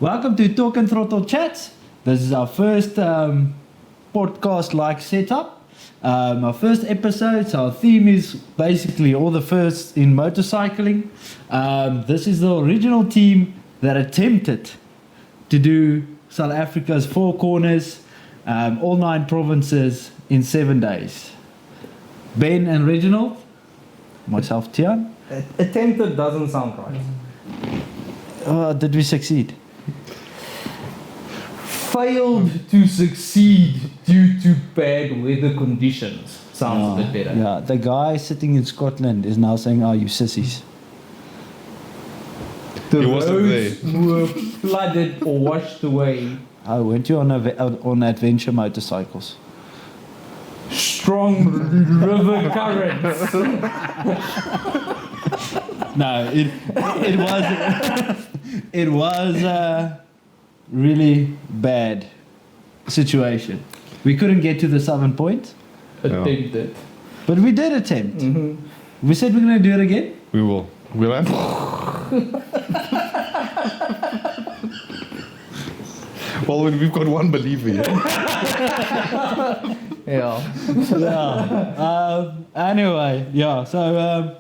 Welcome to Talk and Throttle Chats. This is our first podcast-like setup. Our first episode, so our theme is basically all the firsts in motorcycling. This is the original team that attempted to do South Africa's 4 corners, all 9 provinces in 7 days. Ben and Reginald, myself Tiaan. Attempted doesn't sound right. Did we succeed? Failed to succeed due to bad weather conditions. Sounds a bit better. Yeah, the guy sitting in Scotland is now saying, "Oh, you sissies." The He wasn't roads were flooded or washed away. Oh, weren't you on adventure motorcycles? Strong river currents. No, it was it was a really bad situation. We couldn't get to the southern point, Attempted. but we did attempt. Mm-hmm. We said we're going to do it again. We will. We'll have. Well, we've got one believer here. Yeah. Anyway, yeah. So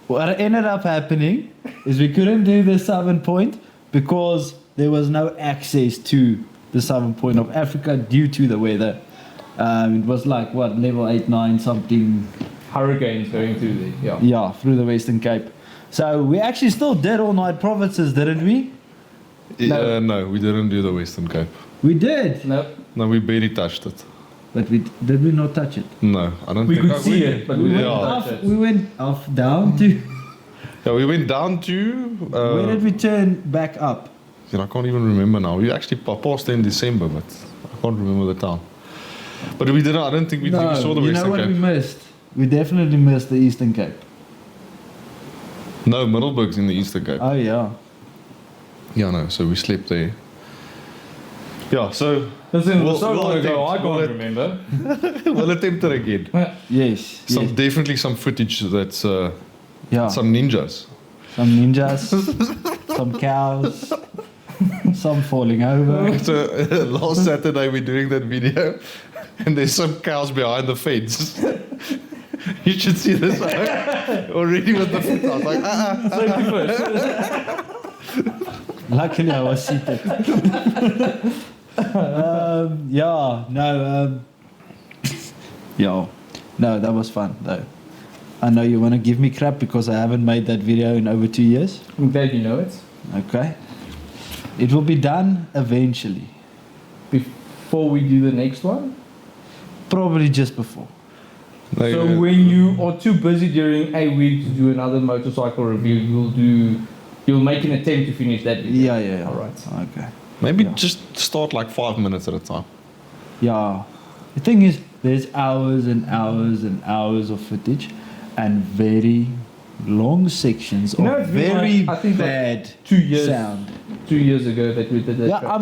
what ended up happening is we couldn't do the southern point because there was no access to the southern point of Africa due to the weather. It was like what, level 8, 9 something. Hurricanes going through there. Yeah. Yeah, through the Western Cape. So we actually still did all 9 provinces, didn't we? No, we didn't do the Western Cape. We did. No. No, we barely touched it. But did we not touch it? No, I don't We think. could see it, but we Yeah. didn't touch it. We went off down to. Yeah, we went down to. Where did we turn back up? I can't even remember now. We actually passed there in December, but I can't remember the town. But we didn't. I don't think we saw the you know Western what Cape. we missed? We definitely missed the Eastern Cape. No, Middelburg's in the Eastern Cape. Oh yeah. Yeah, no. So we slept there. Yeah, so Listen, We'll- so we'll long ago, I attempt- can't remember. we'll attempt it again. Yes. yes. Definitely some footage that's Yeah. some ninjas. Some ninjas, some cows, some falling over. So last Saturday we're doing that video, and there's some cows behind the fence. You should see this already with the fence. I was like, Safety first. Luckily, I was seated. No, that was fun though. I know you want to give me crap because I haven't made that video in over 2 years. I'm glad you know it. Okay. It will be done eventually. Before we do the next one. Probably just before. So when you are too busy during a week to do another motorcycle review, you'll make an attempt to finish that video. Yeah. All right. Okay. maybe Yeah. just start like 5 minutes at a time. Yeah. The thing is, there's hours and hours and hours of footage and very long sections of it's been very like, I think bad 2 years. sound. 2 years ago that we did that. Yeah, track.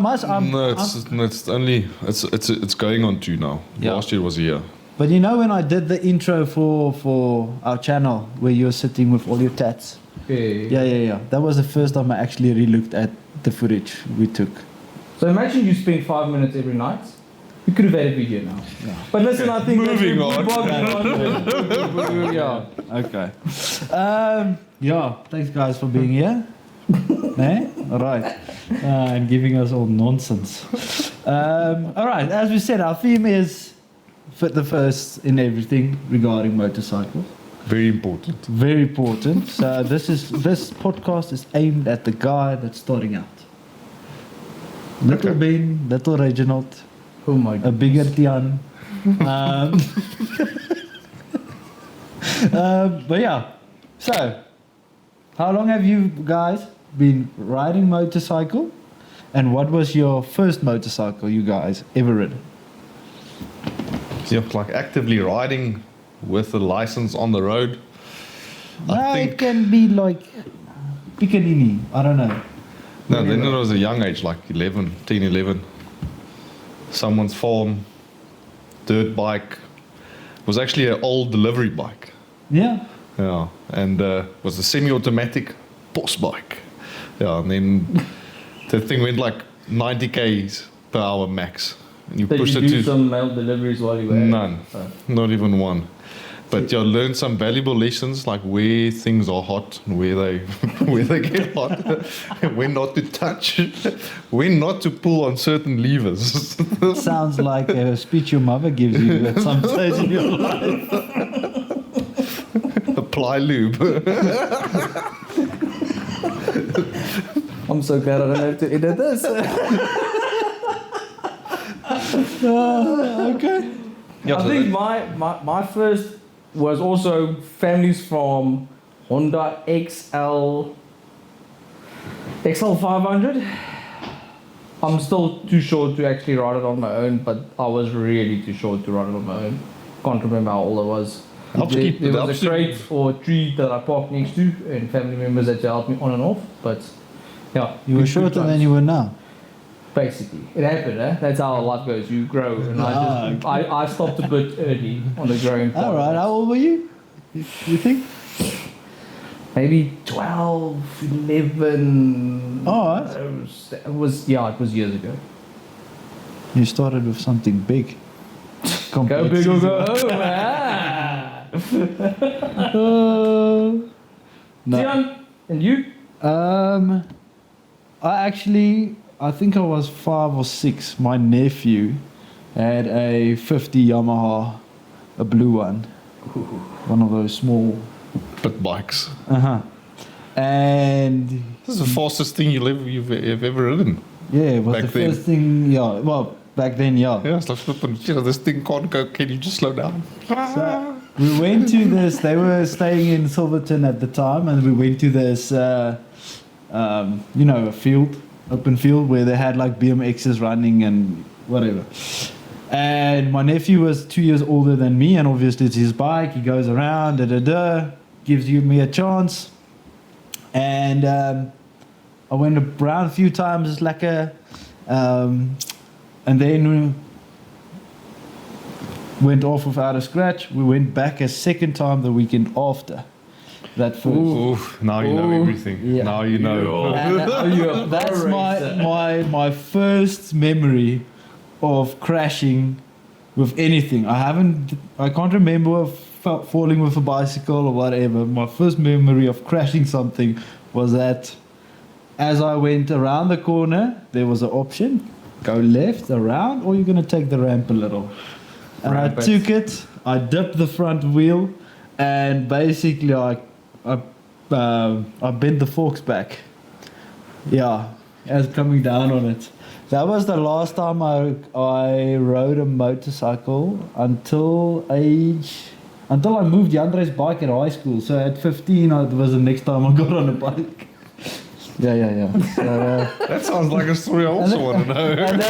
It's going on 2 now. Yeah. Last year was a year. But you know when I did the intro for our channel where you're sitting with all your tats? Okay. Yeah. That was the first time I actually re-looked at the footage we took. So imagine you spend 5 minutes every night. We could have had a video now. Yeah. But listen, I think Moving on. Yeah. Okay. Thanks guys for being here. Nah? All right. And giving us all nonsense. All right, as we said, our theme is fit the first in everything regarding motorcycles. Very important. Very important. So this podcast is aimed at the guy that's starting out. Little Okay. Ben, little Reginald, Oh my a god. bigger Tiaan. But yeah, so how long have you guys been riding motorcycle? And what was your first motorcycle you guys ever ridden? Yeah, like actively riding with a license on the road. It can be like Piccanini, I don't know. No, then it was a young age, like 11, 10, 11. Someone's farm, dirt bike. It was actually an old delivery bike. Yeah. Yeah, and was a semi-automatic boss bike. Yeah, and then The thing went like 90 k's per hour max. And you Did pushed you it do to some mail deliveries while you were? none, Oh. not even one. But you learn some valuable lessons like where things are hot and where they where they get hot, when not to touch, when not to pull on certain levers. Sounds like a speech your mother gives you at some stage in your life. Apply lube. I'm so glad I don't have to edit this. Okay. Yeah, I so think my first was also families from Honda XL 500. I'm still too short to actually ride it on my own, but I was really too short to ride it on my own. Can't remember how old I was. There was a crate or a tree that I parked next to, and family members had to help me on and off. But yeah, You were shorter than you were now. Basically, it happened. That's how life goes. You grow, and I stopped a bit early on the growing part. All right. How old were you? You think? Maybe 12, 11. All right. It was years ago. You started with something big. Go big or go home. No. Tiaan, and you? I think I was 5 or 6. My nephew had a 50 Yamaha, a blue one. One of those small. But bikes. And This is the fastest thing you've ever ridden. yeah, it was Back the then. first thing. Yeah, well, back then, yeah. Yeah, it's like flipping. You know, this thing can't go. Can you just slow down? So we went to this. They were staying in Silverton at the time, and we went to this. A field, open field where they had like BMXs running and whatever. And my nephew was 2 years older than me, and obviously it's his bike. He goes around, gives me a chance. And I went around a few times, it's like and then went off without a scratch. We went back a second time the weekend after that first. Ooh, now you know everything. Yeah. Now you know. And that's my first memory of crashing with anything. I can't remember falling with a bicycle or whatever. My first memory of crashing something was that as I went around the corner, there was an option: go left, around, or you're going to take the ramp a little. And Ramp I took it. I dipped the front wheel, and basically I bent the forks back. Yeah, as coming down on it. That was the last time I rode a motorcycle until I moved Yandre's bike at high school. So at 15, it was the next time I got on a bike. Yeah. So, That sounds like a story I also want to know. and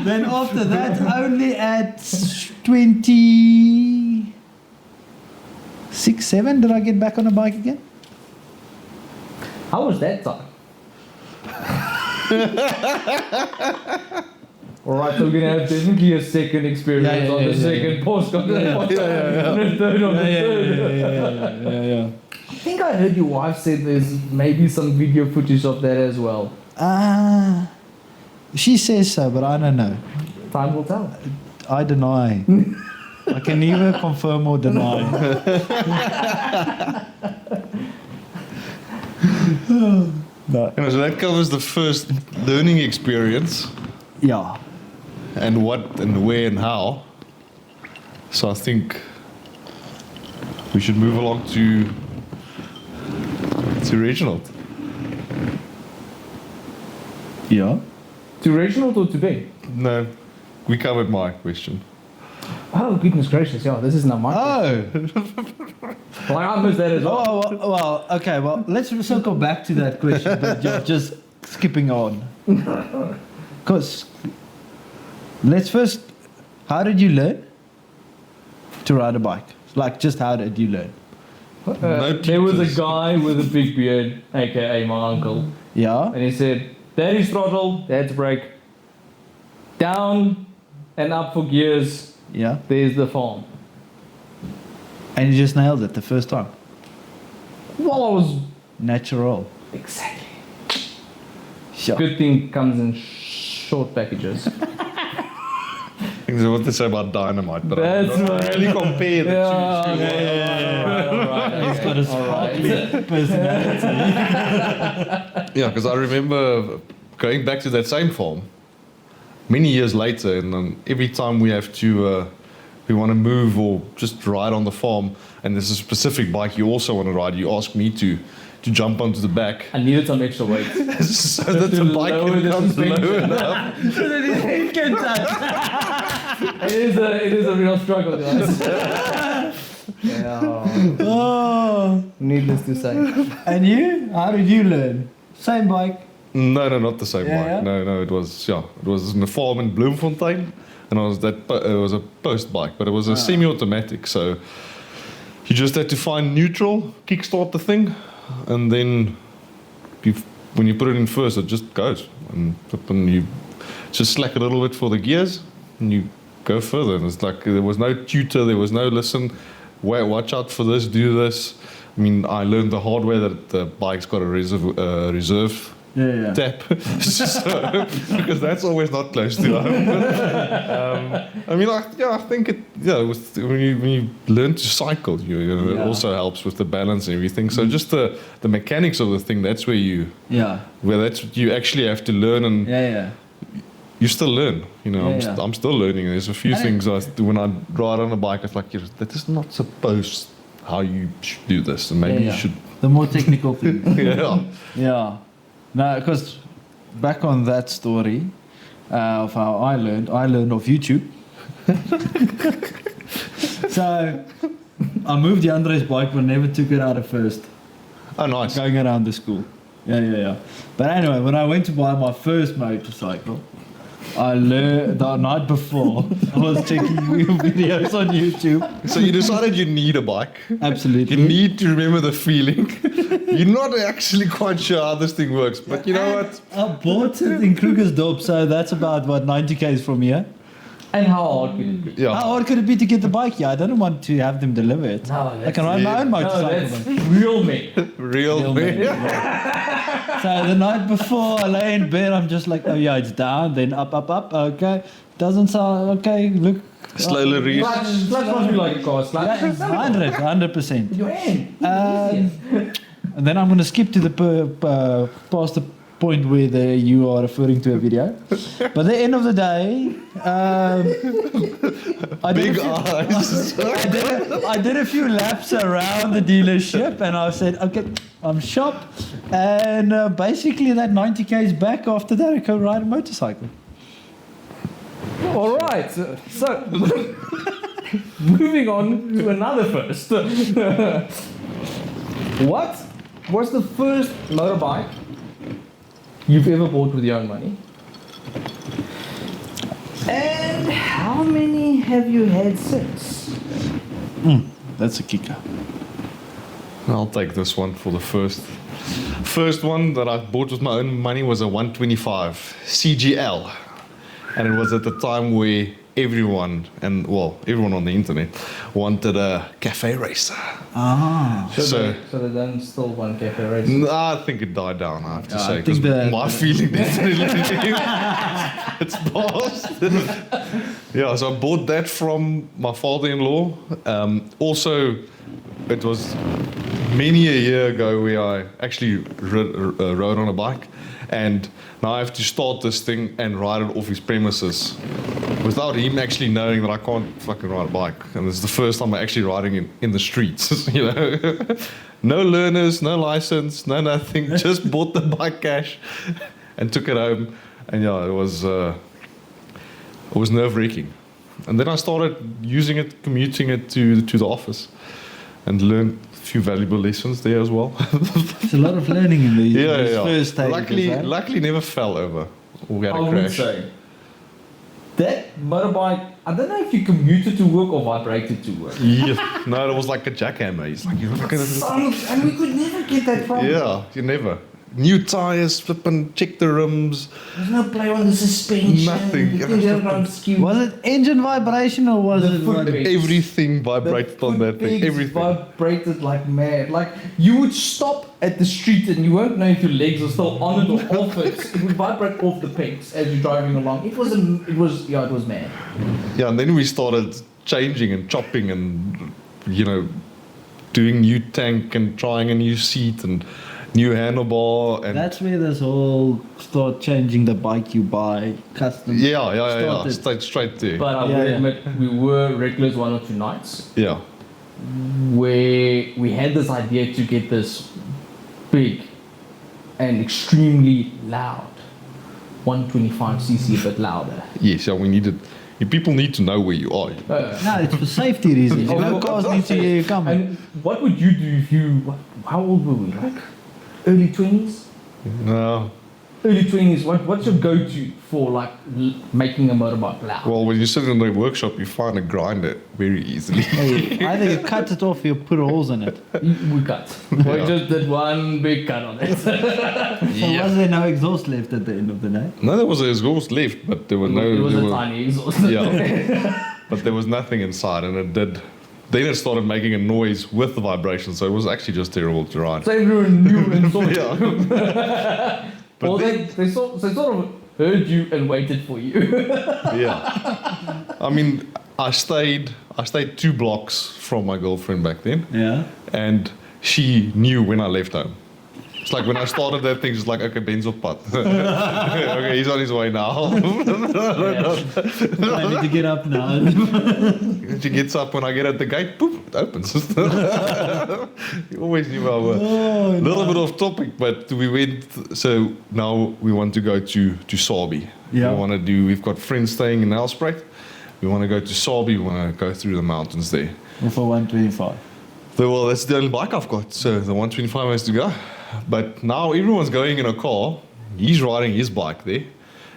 then after that, only at 26, 7 did I get back on a bike again. How was that time? Alright, so we're gonna have definitely a second experience on the second postcard. And a third on the third. Yeah. I think I heard your wife said there's maybe some video footage of that as well. She says so, but I don't know. Time will tell. I deny. I can neither confirm or deny. No. So that covers the first learning experience Yeah. and what and where and how. So I think we should move along to Reginald. Yeah. To Reginald or to Ben? No, we covered my question. Oh, goodness gracious, yeah, this is not my question. Oh. Like, I missed that as well. Well, okay. Well, let's circle back to that question, but just skipping on. Because let's first. How did you learn to ride a bike? Like, just how did you learn? There was a guy with a big beard, aka my uncle, Yeah. and he said, "Daddy's throttle, dad's brake, down and up for gears. Yeah. There's the farm." And you just nailed it the first time. Well, I was Natural. exactly. Sure. Good thing comes in short packages. I think that's what they say about dynamite, but That's I'm not right. really compare the two. Alright. He's got a sparkly personality. Yeah, because I remember going back to that same farm many years later, and every time we have to, we want to move or just ride on the farm, and there's a specific bike you also want to ride, you ask me to jump onto the back. I needed some extra weight. So that the bike can come low enough. He can touch. It is a real struggle, guys. Yeah. Oh. Needless to say. And you? How did you learn? Same bike? No, not the same Yeah, bike. yeah? No, it was in the farm in Bloemfontein, and it was a post bike, but it was a semi-automatic. So you just had to find neutral, kickstart the thing, and then when you put it in first, it just goes, and you just slack a little bit for the gears, and you go further. And it's like there was no tutor, there was no listen. Watch out for this, do this. I mean, I learned the hard way that the bike's got a reserve tap, so, because that's always not close to home. I mean, I think it when you learn to cycle, it also helps with the balance and everything. So just the mechanics of the thing, that's where you actually have to learn, and you still learn. I'm still learning. There's a few things when I ride on a bike, it's like that is not supposed how you should do this, and maybe you should. The more technical thing. Yeah. No, because back on that story of how I learned off YouTube. So I moved the Andre's bike but never took it out at first. Oh, nice. Going around the school. Yeah. But anyway, when I went to buy my first motorcycle, I learned the night before. I was checking videos on YouTube. So you decided you need a bike. Absolutely. You need to remember the feeling. You're not actually quite sure how this thing works, but you know what? I bought it in Krugersdorp, so that's about 90 k's from here. And how hard could it be? Yeah. How hard could it be to get the bike here? I don't want to have them deliver it. No, I can ride my own motorcycle. that's real me. Real me. So the night before I lay in bed, I'm just like, oh yeah, it's down, then up, okay. Doesn't sound, okay, look. Slowly reach. Clutch must be like a car. Yeah, it's 100%. Your hand. And then I'm going to skip to the past the point where you are referring to a video. But at the end of the day, I did a few laps around the dealership, and I said, okay, I'm shop. And basically that 90 k's back after that, I can ride a motorcycle. All right. So moving on to another first. What was the first motorbike you've ever bought with your own money? And how many have you had since? That's a kicker. I'll take this one for the first. First one that I bought with my own money was a 125 CGL. And it was at the time where everyone on the internet wanted a cafe racer. So they don't still want cafe racer? No, I think it died down, I have to say. I think my feeling definitely it's past. Yeah, so I bought that from my father-in-law. Also, it was many a year ago where I actually rode on a bike, and now I have to start this thing and ride it off his premises without him actually knowing that I can't fucking ride a bike. And this is the first time I'm actually riding in the streets, No learners, no license, no nothing, just bought the bike cash and took it home. And it was nerve-wracking. And then I started using it, commuting it to the office, and learned a few valuable lessons there as well. It's a lot of learning in these first stages. Luckily never fell over or had a I crash. would say that motorbike, I don't know if you commuted to work or vibrated to work. Yeah. No, it was like a jackhammer. He's like, And we could never get that from. Yeah, you never. new tires, flip and check the rims. There's no play on the suspension. Nothing. Was it engine vibration or was it what? Everything vibrated on that thing. Everything. Vibrated like mad. Like you would stop at the street and you won't know if your legs are still on it or off it. It would vibrate off the pegs as you're driving along. It was mad. Yeah, and then we started changing and chopping and, doing new tank and trying a new seat and new handlebar. And that's where this whole start changing the bike you buy, custom. Yeah. Straight there. But I will admit, we were reckless one or two nights. Yeah. Where we had this idea to get this big and extremely loud 125cc, a bit louder. Yes, we needed. People need to know where you are. No, it's for safety reasons. Cars need to hear you coming. And what would you do if you? How old were we? Like early 20s? No. Early 20s. What's your go-to for like making a motorbike loud? Well, when you sit in the workshop, you find a grinder very easily. Either you cut it off or you put holes in it. We cut. We just did one big cut on it. So was there no exhaust left at the end of the day? No, there was an exhaust left, but there were no. It was a tiny exhaust. Yeah. But there was nothing inside, and it did. Then it started making a noise with the vibration, so it was actually just terrible to ride. So everyone knew and saw it. Yeah. But or they sort of heard you and waited for you. Yeah. I mean, I stayed 2 blocks from my girlfriend back then. Yeah. And she knew when I left home. It's like when I started that thing, it's like, okay, Ben's off pad. Okay, he's on his way now. I need to get up now. She gets up when I get at the gate, poof, it opens. You always knew I was. A little bit off topic, but we went, so now we want to go to Sabi. Yeah. We've got friends staying in Nelspruit. We want to go to Sabi, we want to go through the mountains there. For 125. Well, that's the only bike I've got, so the 125 has to go. But now everyone's going in a car. He's riding his bike there,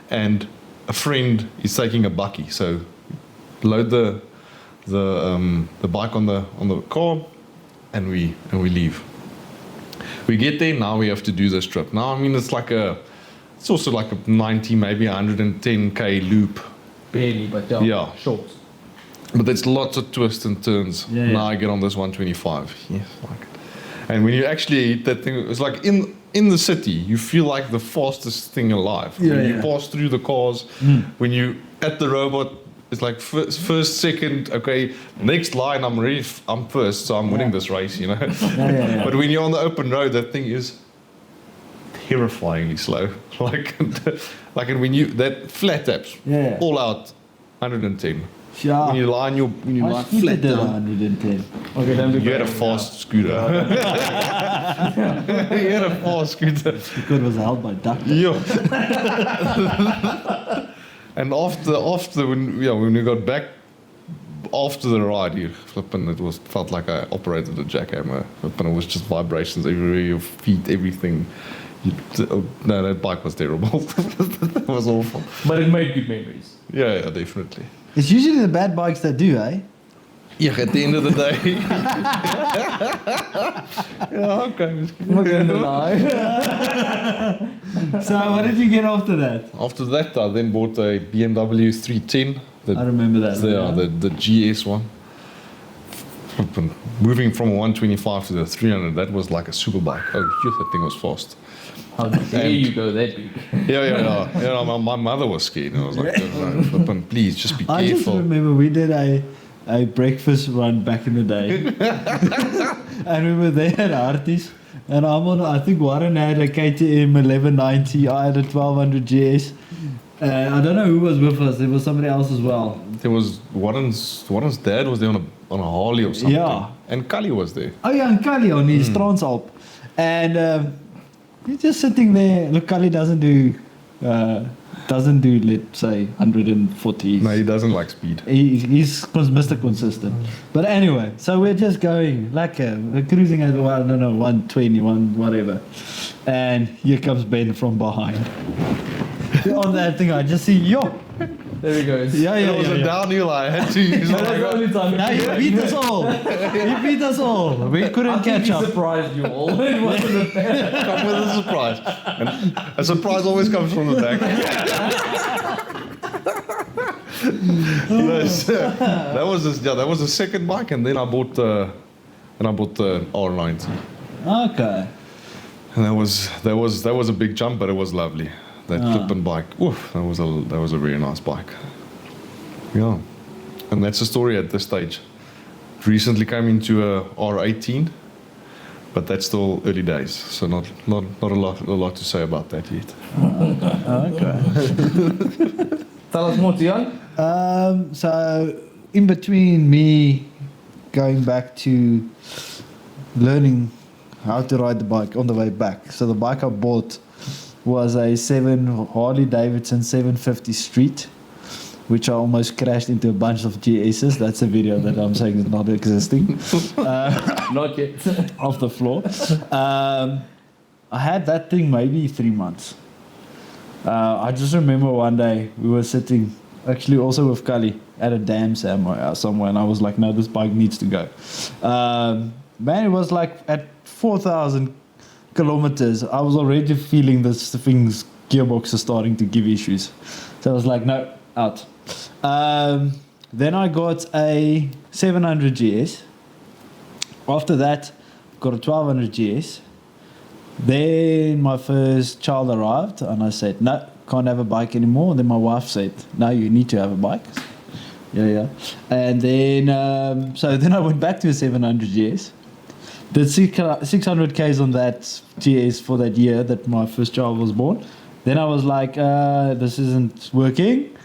and a friend is taking a bucky. So load the bike on the car, and we leave. We get there. Now we have to do this trip. Now I mean it's also like a 90, maybe 110k loop. Barely, but Yeah. short. But there's lots of twists and turns. Yeah. Now I get on this 125. Yes, like it. And when you actually hit that thing, it's like in the city, you feel like the fastest thing alive. Yeah, when yeah. you pass through the cars, when you at the robot, it's like first, second, okay, next line, I'm first, so I'm winning this race, Yeah. But when you're on the open road, that thing is terrifyingly slow. And when you that flat taps, Yeah. all out, 110. Yeah. When you lie flat did down. 110. Okay, then You had a fast scooter. You had a fast scooter. Because it was held by duct. Yeah. And after when we got back after the ride, felt like I operated a jackhammer. Flipping, it was just vibrations everywhere, your feet, everything. No, that bike was terrible. That was awful. But it made good memories. Yeah, definitely. It's usually the bad bikes that do, eh? Yeah, at the end of the day. Yeah, okay. I'm not going to lie. So what did you get after that? After that, I then bought a BMW 310. I remember that. The GS one. Moving from a 125 to the 300, that was like a super bike. Oh, that thing was fast. How dare you go that big? Yeah. My mother was scared. And I was like, no, please, just be I just careful. remember we did a breakfast run back in the day. And we were there at Artis. And I think Warren had a KTM 1190. I had a 1200 GS. I don't know who was with us. There was somebody else as well. There was Warren's dad was there on a Harley or something. Yeah. And Kali was there. Oh yeah, and Kali on his Transalp. And he's just sitting there. Look, Kali doesn't do, let's say, 140. No, he doesn't like speed. He's Mr. Consistent. But anyway, so we're just going like we're cruising at, 121, whatever. And here comes Ben from behind. On that thing, I just see, There we go. It was a downhill. I had to use That's the only time. Now you beat us all. You beat us all. We couldn't catch up. He surprised you all. It wasn't a fair. come with a surprise. And a surprise always comes from the back. that was the second bike, and then I bought the R90. Okay. And that was a big jump, but it was lovely. That flippin' bike, oof, that was a very nice bike. Yeah, and that's the story at this stage. Recently came into a R18, but that's still early days, so not a lot to say about that yet. Okay. Tell us more, Tiaan. So in between me going back to learning how to ride the bike on the way back, so the bike I bought was a Harley Davidson 750 Street, which I almost crashed into a bunch of GS's. That's a video that I'm saying is not existing. Not yet. Off the floor. I had that thing maybe 3 months. I just remember one day we were sitting, actually also with Kali, at a dam somewhere, and I was like, no, this bike needs to go. Man, it was like at 4,000 kilometers, I was already feeling this thing's gearbox is starting to give issues. So I was like, no, out. Then I got a 700 GS. After that, got a 1200 GS. Then my first child arrived, and I said, no, can't have a bike anymore. And then my wife said, no, you need to have a bike. Yeah. And then, so then I went back to a 700 GS. Did 600 Ks on that GS for that year that my first child was born. Then I was like, this isn't working.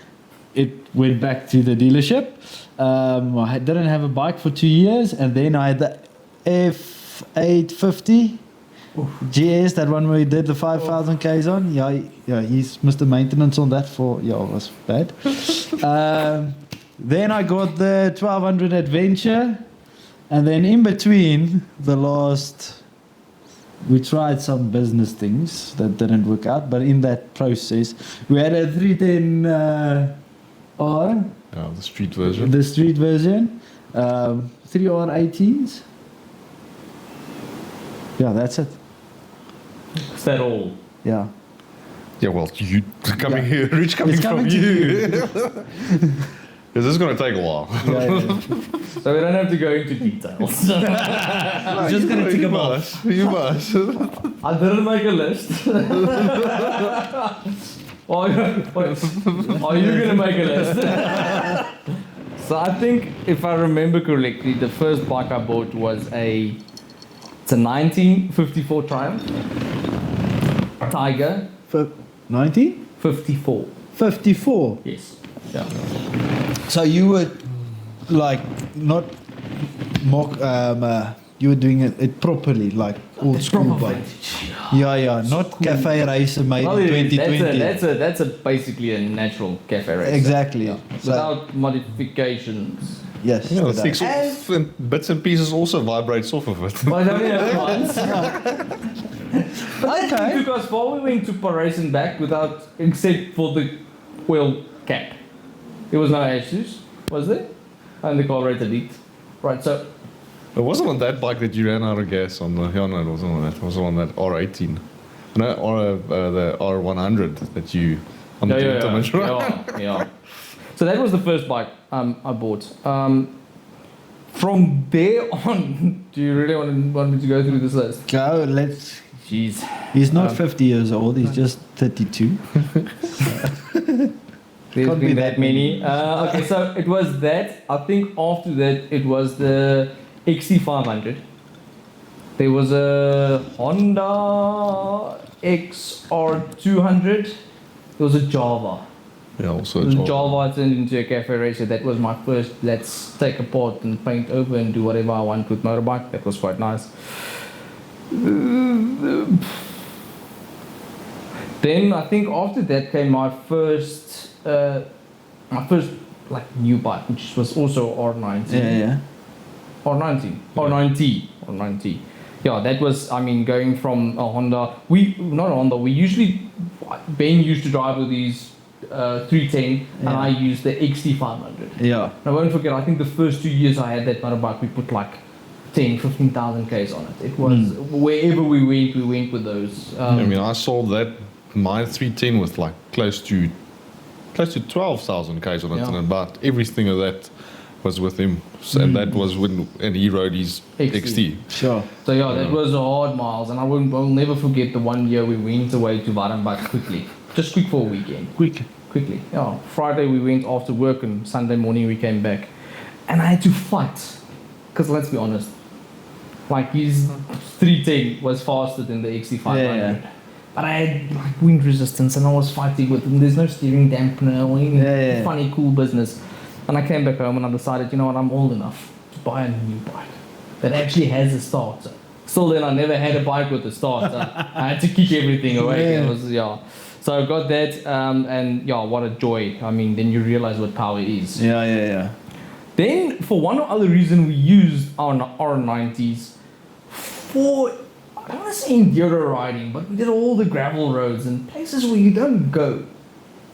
It went back to the dealership. I didn't have a bike for 2 years, and then I had the F850 GS, that one where he did the 5,000 Ks on. Yeah, he's Mr. Maintenance on that it was bad. Then I got the 1200 Adventure. And then in between, we tried some business things that didn't work out, but in that process, we had a 310 R. Yeah, the street version. The street version. 3R18s. Yeah, that's it. Is that all? Yeah. Yeah, well, you coming here, Rich coming It's from coming to you. This is going to take a while. Yeah. So we don't have to go into details. I'm just going to tick them off. You must. I didn't make a list. Are you going to make a list? So I think, if I remember correctly, the first bike I bought was a 1954 Triumph Tiger. 1954. 54. Yes. Yeah. So you were like not you were doing it properly, like old school bike. Yeah, not cafe racer made in 2020. That's basically a natural cafe racer. Exactly. Yeah. Without modifications. Yes. Yeah, the things and bits and pieces also vibrates off of it. But I only have once. But that took us far. We went to Paris and back except for the wheel cap. There was no issues, was there? And the carburetor leaked. Right, so... It wasn't on that bike that you ran out of gas on the... Yeah, no, it wasn't on that. It was on that R18. No, or the R100 that you... On the gentleman's ride. Yeah. So that was the first bike I bought. From there on, do you really want me to go through this list? Go, let's... Jeez. He's not 50 years old, he's just 32. There's been that many. Okay, so it was that. I think after that it was the XC500. There was a Honda XR200. There was a Java. Yeah, also a Java turned into a cafe racer. That was my first, let's take apart and paint over and do whatever I want with motorbike. That was quite nice. Then I think after that came my first like new bike, which was also R90. Yeah. R90. Yeah, that was, going from a Honda. Ben used to drive with these 310 and I used the XT500. Yeah. I won't forget, I think the first 2 years I had that motorbike, we put like 15,000 Ks on it. It was, wherever we went with those. I mean, I sold that, my 310 with like close to 12,000 Ks on it, and about everything of that was with him. So, and that was and he rode his XT. Sure. So yeah, that was hard miles, and I'll never forget the 1 year we went away to Warrenbach quickly. Just quick for a weekend. Quickly. Yeah. Friday we went after work, and Sunday morning we came back. And I had to fight. Because let's be honest, like his 310 was faster than the XT500. Yeah. But I had like wind resistance, and I was fighting with him. There's no steering dampener or any funny cool business. And I came back home and I decided, you know what, I'm old enough to buy a new bike that actually has a starter. Still then, I never had a bike with a starter. I had to kick everything away. It was, So I got that, and what a joy. I mean, then you realize what power is. Yeah. Then, for one or other reason, we used our R90s for, I don't want to say enduro riding, but we did all the gravel roads and places where you don't go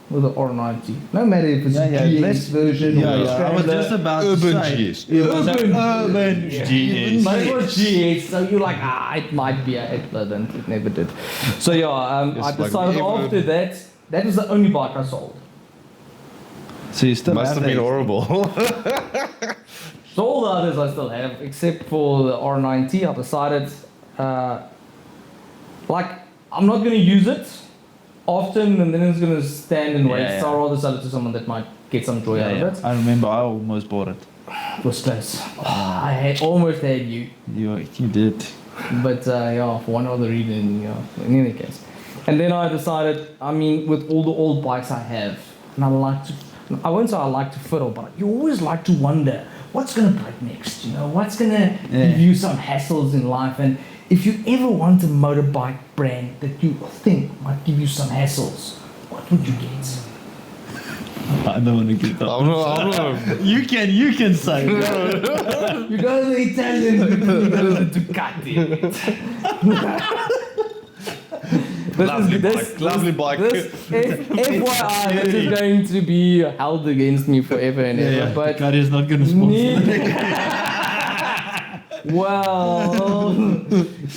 with the R90. No matter if it's a GS version or I was just about urban to say. GS. It was an urban GS. But it was GS, so you're like, it might be a but it never did. So I decided after that was the only bike I sold. So you still Must have been horrible. So all the others I still have, except for the R90. I decided, I'm not going to use it often, and then it's going to stand and wait. So I'd rather sell it to someone that might get some joy out of it. I remember I almost bought it. It was close. I almost had you. You did. But for one other reason, in any case. And then I decided, I mean, with all the old bikes I have, and I won't say I like to fiddle, but you always like to wonder, what's going to break next? You know, what's going to give you some hassles in life? And if you ever want a motorbike brand that you think might give you some hassles, what would you get? I don't want to get that. I'm not. You can say it. You go to the Italian, you go to the Ducati. Lovely bike. FYI, this is going to be held against me forever and ever. But Ducati is not going to sponsor. Well,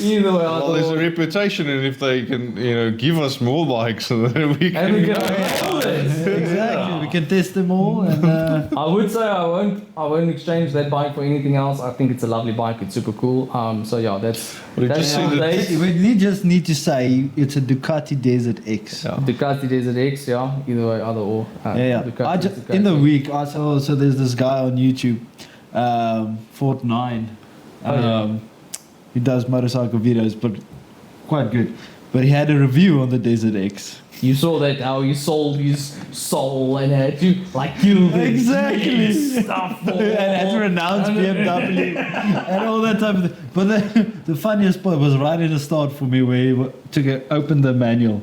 either way. Well, there's a reputation, and if they can, give us more bikes, then we can. Exactly, we can test them all. And I would say I won't exchange that bike for anything else. I think it's a lovely bike. It's super cool. That's we just need to say it's a Ducati Desert X. Ducati Desert X. Either way, either or. Ducati, in the week, I saw. So there's this guy on YouTube, Fort9. He does motorcycle videos, but quite good. But he had a review on the Desert X. You saw that how he sold his soul and had to kill the stuff and had to renounce BMW and all that type of thing. But the funniest part was right in the start for me where he opened the manual.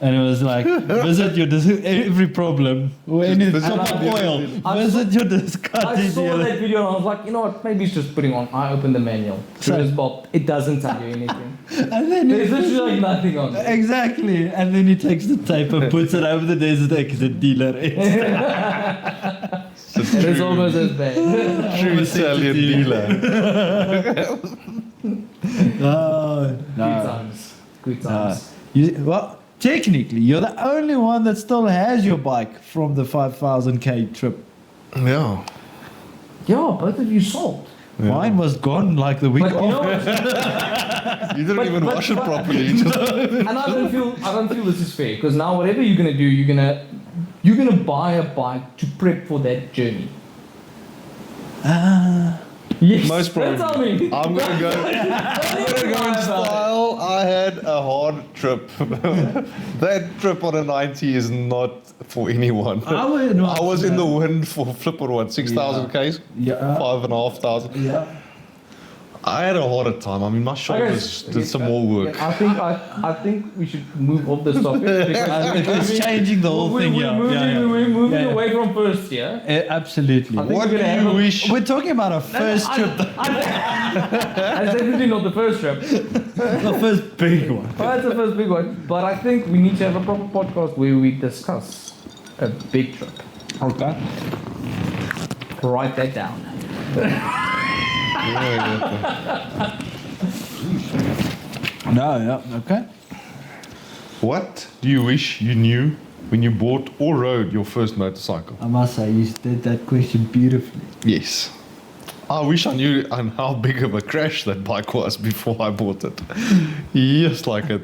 And it was like, visit your every problem or any top of oil. Visit your Ducati. I saw that video and I was like, you know what? Maybe it's just putting on. I opened the manual. It doesn't tell you anything. And then there's literally nothing on it. Exactly. And then he takes the tape and puts it over the Desert X, the dealer. It's almost as bad. True Italian dealer. Good times. Technically, you're the only one that still has your bike from the 5,000k trip. Yeah. Yeah, both of you sold. Yeah. Mine was gone like the week after. You didn't even wash it properly. And I don't feel this is fair, because now whatever you're gonna do, you're gonna buy a bike to prep for that journey. Yes. Most probably. I'm gonna go in style. I had a hard trip. That trip on a 90 is not for anyone. I was in the wind for flipping 6,000 Ks? 5,500. Yeah. I had a harder time. I mean, my shoulders did some more work. I think we should move off this topic because it's changing the whole thing. We're moving away from first year. Absolutely. What do you wish? We're talking about a first trip. That's definitely not the first trip. The first big one. That's the first big one. But I think we need to have a proper podcast where we discuss A big trip. Okay. Write that down. No, okay. What do you wish you knew when you bought or rode your first motorcycle? I must say, you did that question beautifully. Yes. I wish I knew on how big of a crash that bike was before I bought it. Yes, like a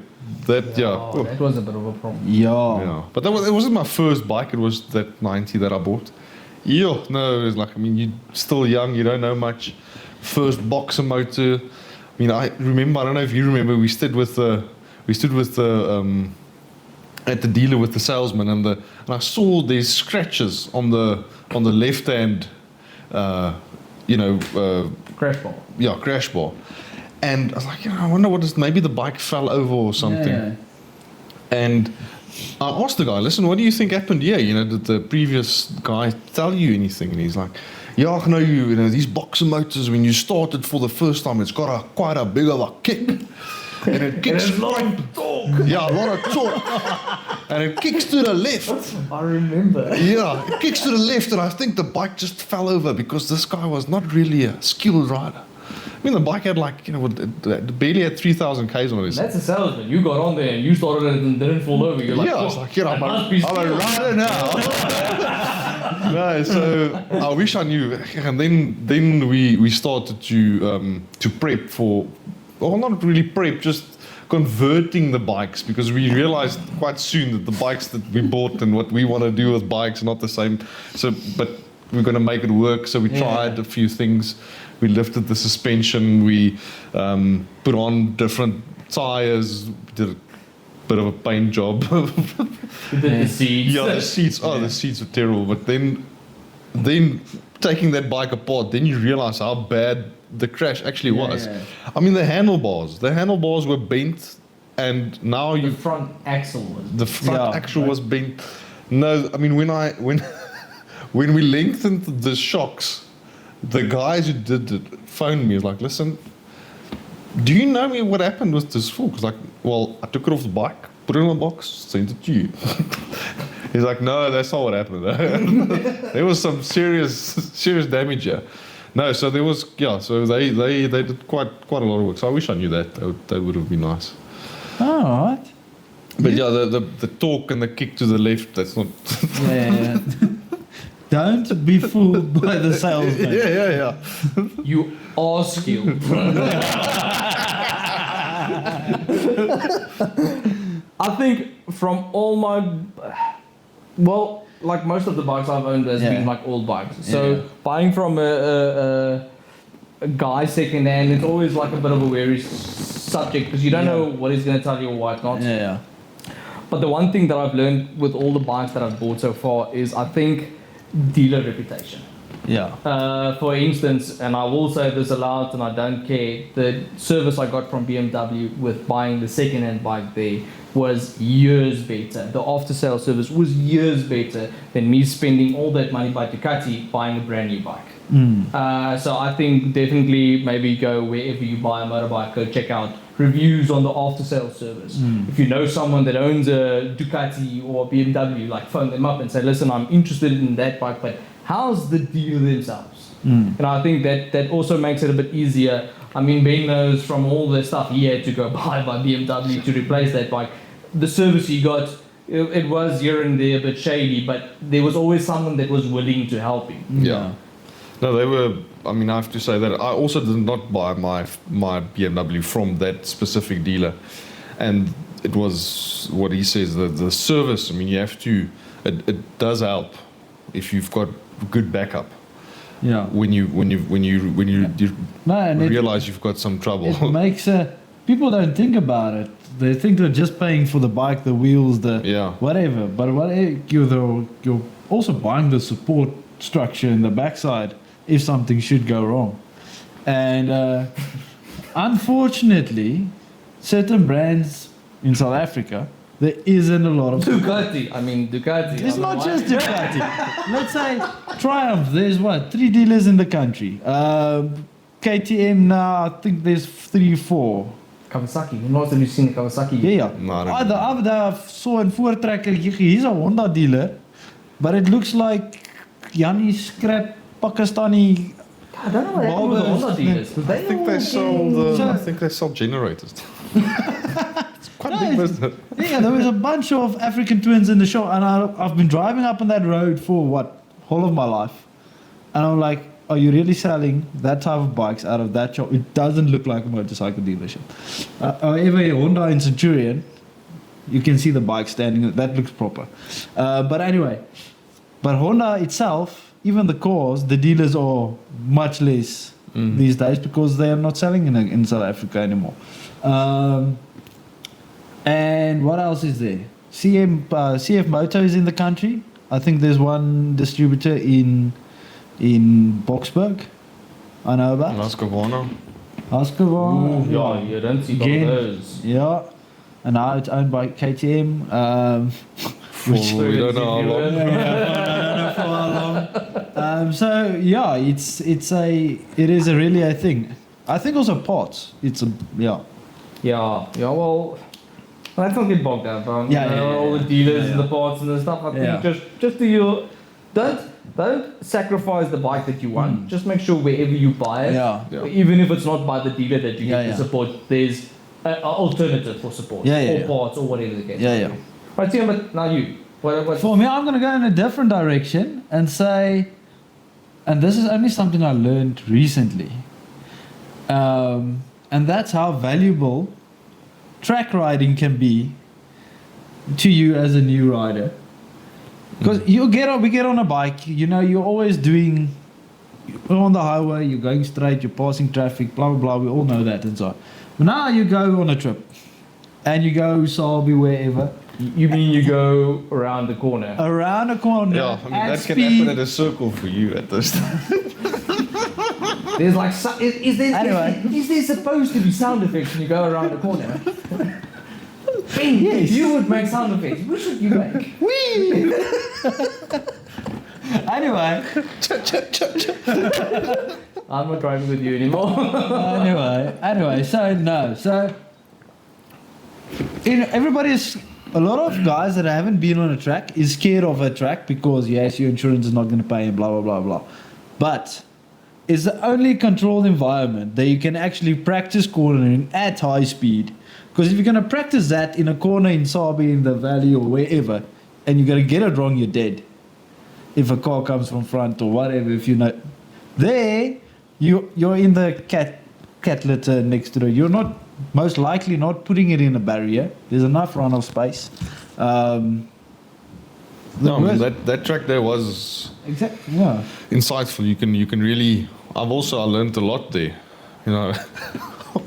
that Oh, that was a bit of a problem. Yeah. But it wasn't my first bike. It was that 90 that I bought. No, it was like, I mean, you're still young. You don't know much. First boxer motor. I mean, I remember. I don't know if you remember. We stood with the at the dealer with the salesman, and I saw these scratches on the left hand. Crash bar. Yeah, crash bar. And I was like, I wonder what is, maybe the bike fell over or something. Yeah. And I asked the guy, listen, what do you think happened here? Did the previous guy tell you anything? And he's like, yeah, I know these boxer motors, when you start it for the first time, it's got quite a big of a kick. And it kicks a lot of torque. Yeah, a lot of torque. And it kicks to the left. I remember. Yeah, it kicks to the left, and I think the bike just fell over because this guy was not really a skilled rider. I mean, the bike had it barely had 3,000 Ks on it. That's a salesman. You got on there and you started it and didn't fall over. You're like, I was like, I'm a rider now. No, so I wish I knew. And then we started to prep for, well, not really prep, just converting the bikes, because we realized quite soon that the bikes that we bought and what we want to do with bikes are not the same. So, but we're going to make it work. So we tried a few things. We lifted the suspension. We put on different tires. Did a bit of a paint job. You did the seats. Yeah, the seats. Oh, the seats were terrible. But then taking that bike apart, then you realize how bad the crash actually was. Yeah. I mean, the handlebars were bent, and now The front axle was. the front axle was bent. No, I mean when we lengthened the shocks, the guys who did it phoned me. Was like, listen, do you know me what happened with this fork? I was like, well, I took it off the bike, put it in a box, sent it to you. He's like, no, that's not what happened. There was some serious damage here. No, so there was, so they did quite a lot of work. So I wish I knew that. That would have been nice. All right. But the torque and the kick to the left, that's not. Yeah. Don't be fooled by the salesman. Yeah. You are skilled. I think from all my, well, like most of the bikes I've owned has been like old bikes. So buying from a guy second hand, it's always like a bit of a wary subject because you don't know what he's going to tell you or what not. Yeah. But the one thing that I've learned with all the bikes that I've bought so far is I think dealer reputation. Yeah. For instance, and I will say this aloud and I don't care, the service I got from BMW with buying the second-hand bike there was years better. The after-sale service was years better than me spending all that money by Ducati buying a brand new bike. So I think definitely maybe go wherever you buy a motorbike, go check out reviews on the after-sale service. If you know someone that owns a Ducati or BMW, like phone them up and say, listen, I'm interested in that bike, but how's the deal themselves? And I think that also makes it a bit easier. I mean, Ben knows from all the stuff he had to go buy by BMW to replace that bike. The service he got, it was here and there a bit shady, but there was always someone that was willing to help him. Yeah. No, they were. I mean, I have to say that I also did not buy my BMW from that specific dealer, and it was what he says, the service. I mean, you have to. It does help if you've got good backup. Yeah. When you realize you've got some trouble. It makes people don't think about it. They think they're just paying for the bike, the wheels, whatever. But you're also buying the support structure in the backside if something should go wrong. And unfortunately, certain brands in South Africa, there isn't a lot of Ducati. It's not just Ducati. Let's say Triumph, there's 3 dealers in the country. KTM now, I think there's 3, 4. Kawasaki. When last have you seen a Kawasaki? Yeah. No, I saw in Voortrekker, hier's a Honda dealer. but it looks like Yanni's scrap Pakistani. I don't know what happened with the Honda dealers. I think they sell generators. It's quite big business. Yeah, there was a bunch of African twins in the show, and I've been driving up on that road for whole of my life, and I'm like, are you really selling that type of bikes out of that shop? It doesn't look like a motorcycle dealership. However, Honda and Centurion, you can see the bike standing. That looks proper. But anyway, Honda itself, even the cars, the dealers are much less these days because they are not selling in South Africa anymore. And what else is there? CF Moto is in the country. I think there's one distributor in Boksburg. I know about. Husqvarna. Yeah, you don't see those. Yeah. And now it's owned by KTM. Which we don't know how long. I don't know for how long. So yeah, it is a really a thing. I think also parts. Yeah. Well, let's not get bogged down. All the dealers and the parts and the stuff. I think just do your don't sacrifice the bike that you want. Just make sure wherever you buy it, even if it's not by the dealer that you get the support, there's an alternative for support or parts or whatever the case. Right, Tiaan, but now you. What? For me, I'm going to go in a different direction and say, and this is only something I learned recently, and that's how valuable track riding can be to you as a new rider. Because we get on a bike, you're always you're on the highway, you're going straight, you're passing traffic, blah, blah, blah, we all know that and so on. But now you go on a trip, and you go Salby, wherever. You mean you go around the corner? Around the corner. Yeah, I mean, that can happen at a circle for you at this time. There's like, is there supposed to be sound effects when you go around the corner? Ben, yes. You would make sound effects. What should you make? Whee! Anyway. I'm not driving with you anymore. Anyway, so a lot of guys that haven't been on a track is scared of a track because yes, your insurance is not going to pay and blah blah blah blah. But it's the only controlled environment that you can actually practice cornering at high speed. Because if you're going to practice that in a corner in Sabi, in the valley or wherever, and you're going to get it wrong, you're dead. If a car comes from front or whatever, there, you're in the cat litter next to it. You're not, most likely not putting it in a barrier. There's enough runoff space. That track there was insightful. You can really. I learned a lot there.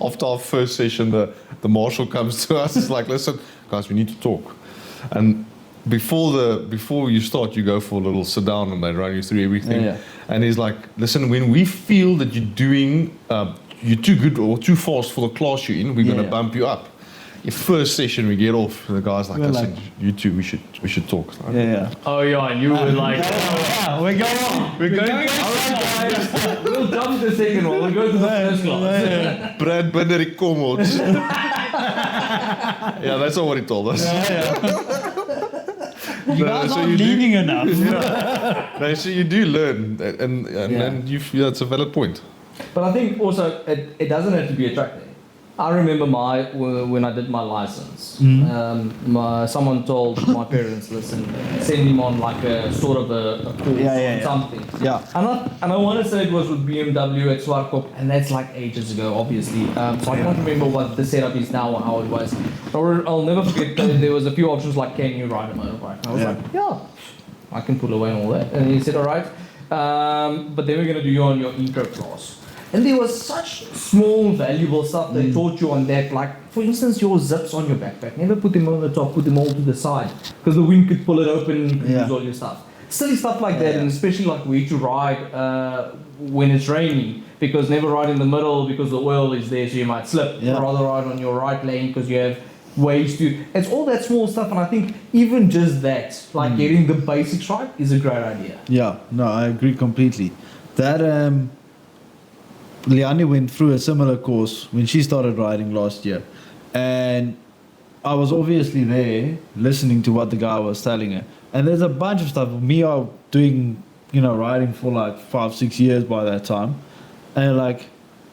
After our first session, the marshal comes to us. It's like, listen, guys, we need to talk. And before you start, you go for a little sit down, and they run you through everything. And he's like, listen, when we feel that you're too good or too fast for the class you're in, we're going to bump you up. If first session we get off, the guy's like, listen, you two, we should talk. Oh yeah, and you were like, we're going. We'll jump the second one. We'll go to the first class. Brad Bennery Comots. That's not what he told us. You guys are leaning enough. So you do learn, and it's a valid point. But I think also it doesn't have to be a track day. I remember when I did my license, someone told my parents, listen, send him on like a sort of a course or something. And I want to say it was with BMW at Swartkop, and that's like ages ago, obviously. So I can't remember what the setup is now or how it was. I'll never forget that there was a few options like, can you ride a motorbike? I was like, I can pull away and all that. And he said, all right, but then we're going to do you on your intro class. And there was such small, valuable stuff they taught you on that. Like, for instance, your zips on your backpack. Never put them on the top, put them all to the side. Because the wind could pull it open and you could lose all your stuff. Silly stuff like that, and especially like where to ride when it's raining. Because never ride in the middle because the oil is there, so you might slip. Rather ride on your right lane because you have ways to... It's all that small stuff, and I think even just that, like getting the basics right, is a great idea. Yeah, no, I agree completely. That... Liani went through a similar course when she started riding last year, and I was obviously there listening to what the guy was telling her, And there's a bunch of stuff. Me are doing, riding for like 5-6 years by that time. And like,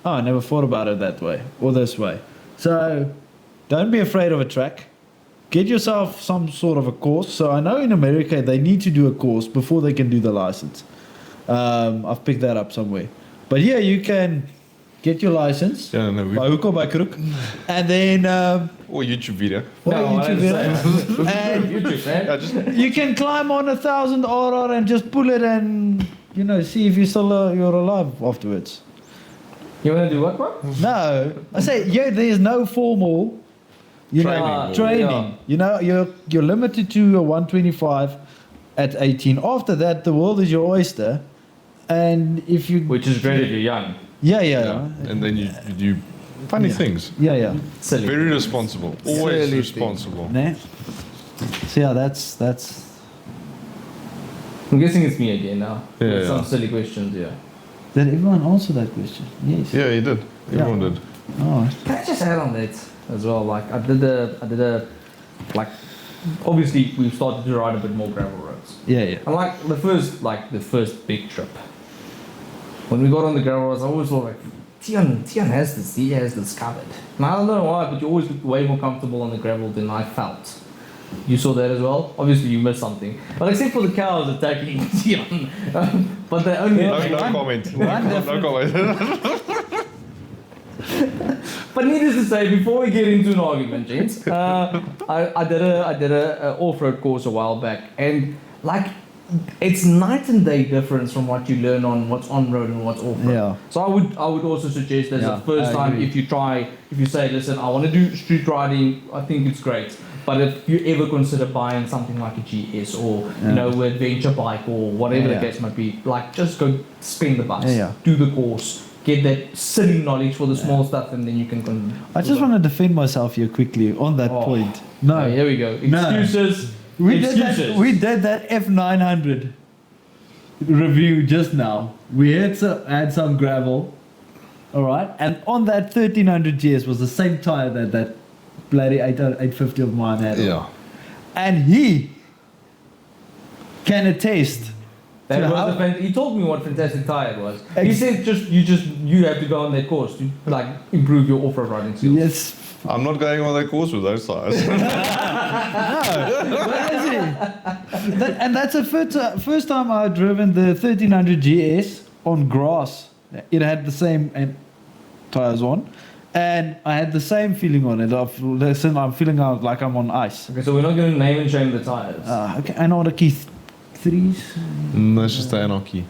oh, I never thought about it that way or this way. So don't be afraid of a track. Get yourself some sort of a course. So I know in America they need to do a course before they can do the license. I've picked that up somewhere. But yeah, you can get your license by hook or by crook. And then... or YouTube video. And you can climb on 1,000 RR and just pull it and, see if you're alive afterwards. You want to do what, bro? No. I say, there's no formal... training. Yeah. You're limited to a 125 at 18. After that, the world is your oyster, and if you which is great if you're young. Yeah. And then you do funny things. Yeah. Silly. Very responsible. Always Silly responsible. Nah. So yeah, that's. I'm guessing it's me again now. Yeah. Some silly questions. Yeah. Did everyone answer that question? Yes. Yeah, he did. Everyone did. Oh. Can I just add on that as well? Like I did a like obviously we've started to ride a bit more gravel roads. Yeah. And like the first big trip. When we got on the gravel roads, I always thought like Tiaan has this, he has this covered. And I don't know why, but you always look way more comfortable on the gravel than I felt. You saw that as well? Obviously you missed something. But except for the cows attacking Tiaan. But they only No comment. No comment. But needless to say, before we get into an argument, gents, I did a off-road course a while back, and like it's night and day difference from what you learn on what's on road and what's off road. Yeah. So I would also suggest as a first time, if you say, listen, I want to do street riding, I think it's great. But if you ever consider buying something like a GS or an adventure bike or whatever the case might be, like just go spend the bucks, do the course. Get that silly knowledge for the small stuff, and then you can. I just want to defend myself here quickly on that point. No, here we go. Excuses. No. We did that F900 review just now. We had some gravel, all right, and on that 1300 GS was the same tire that bloody 850 of mine had. Yeah. And he can attest. He told me what fantastic tire it was. He said you have to go on that course to like improve your off-road riding skills. Yes. I'm not going on that course with those tires. And that's the first time I've driven the 1300 GS on grass. It had the same tires on, and I had the same feeling on it. I'm feeling like I'm on ice. Okay, so we're not going to name and shame the tires. Okay, I know the key. Threes? No, it's just the Anarchy.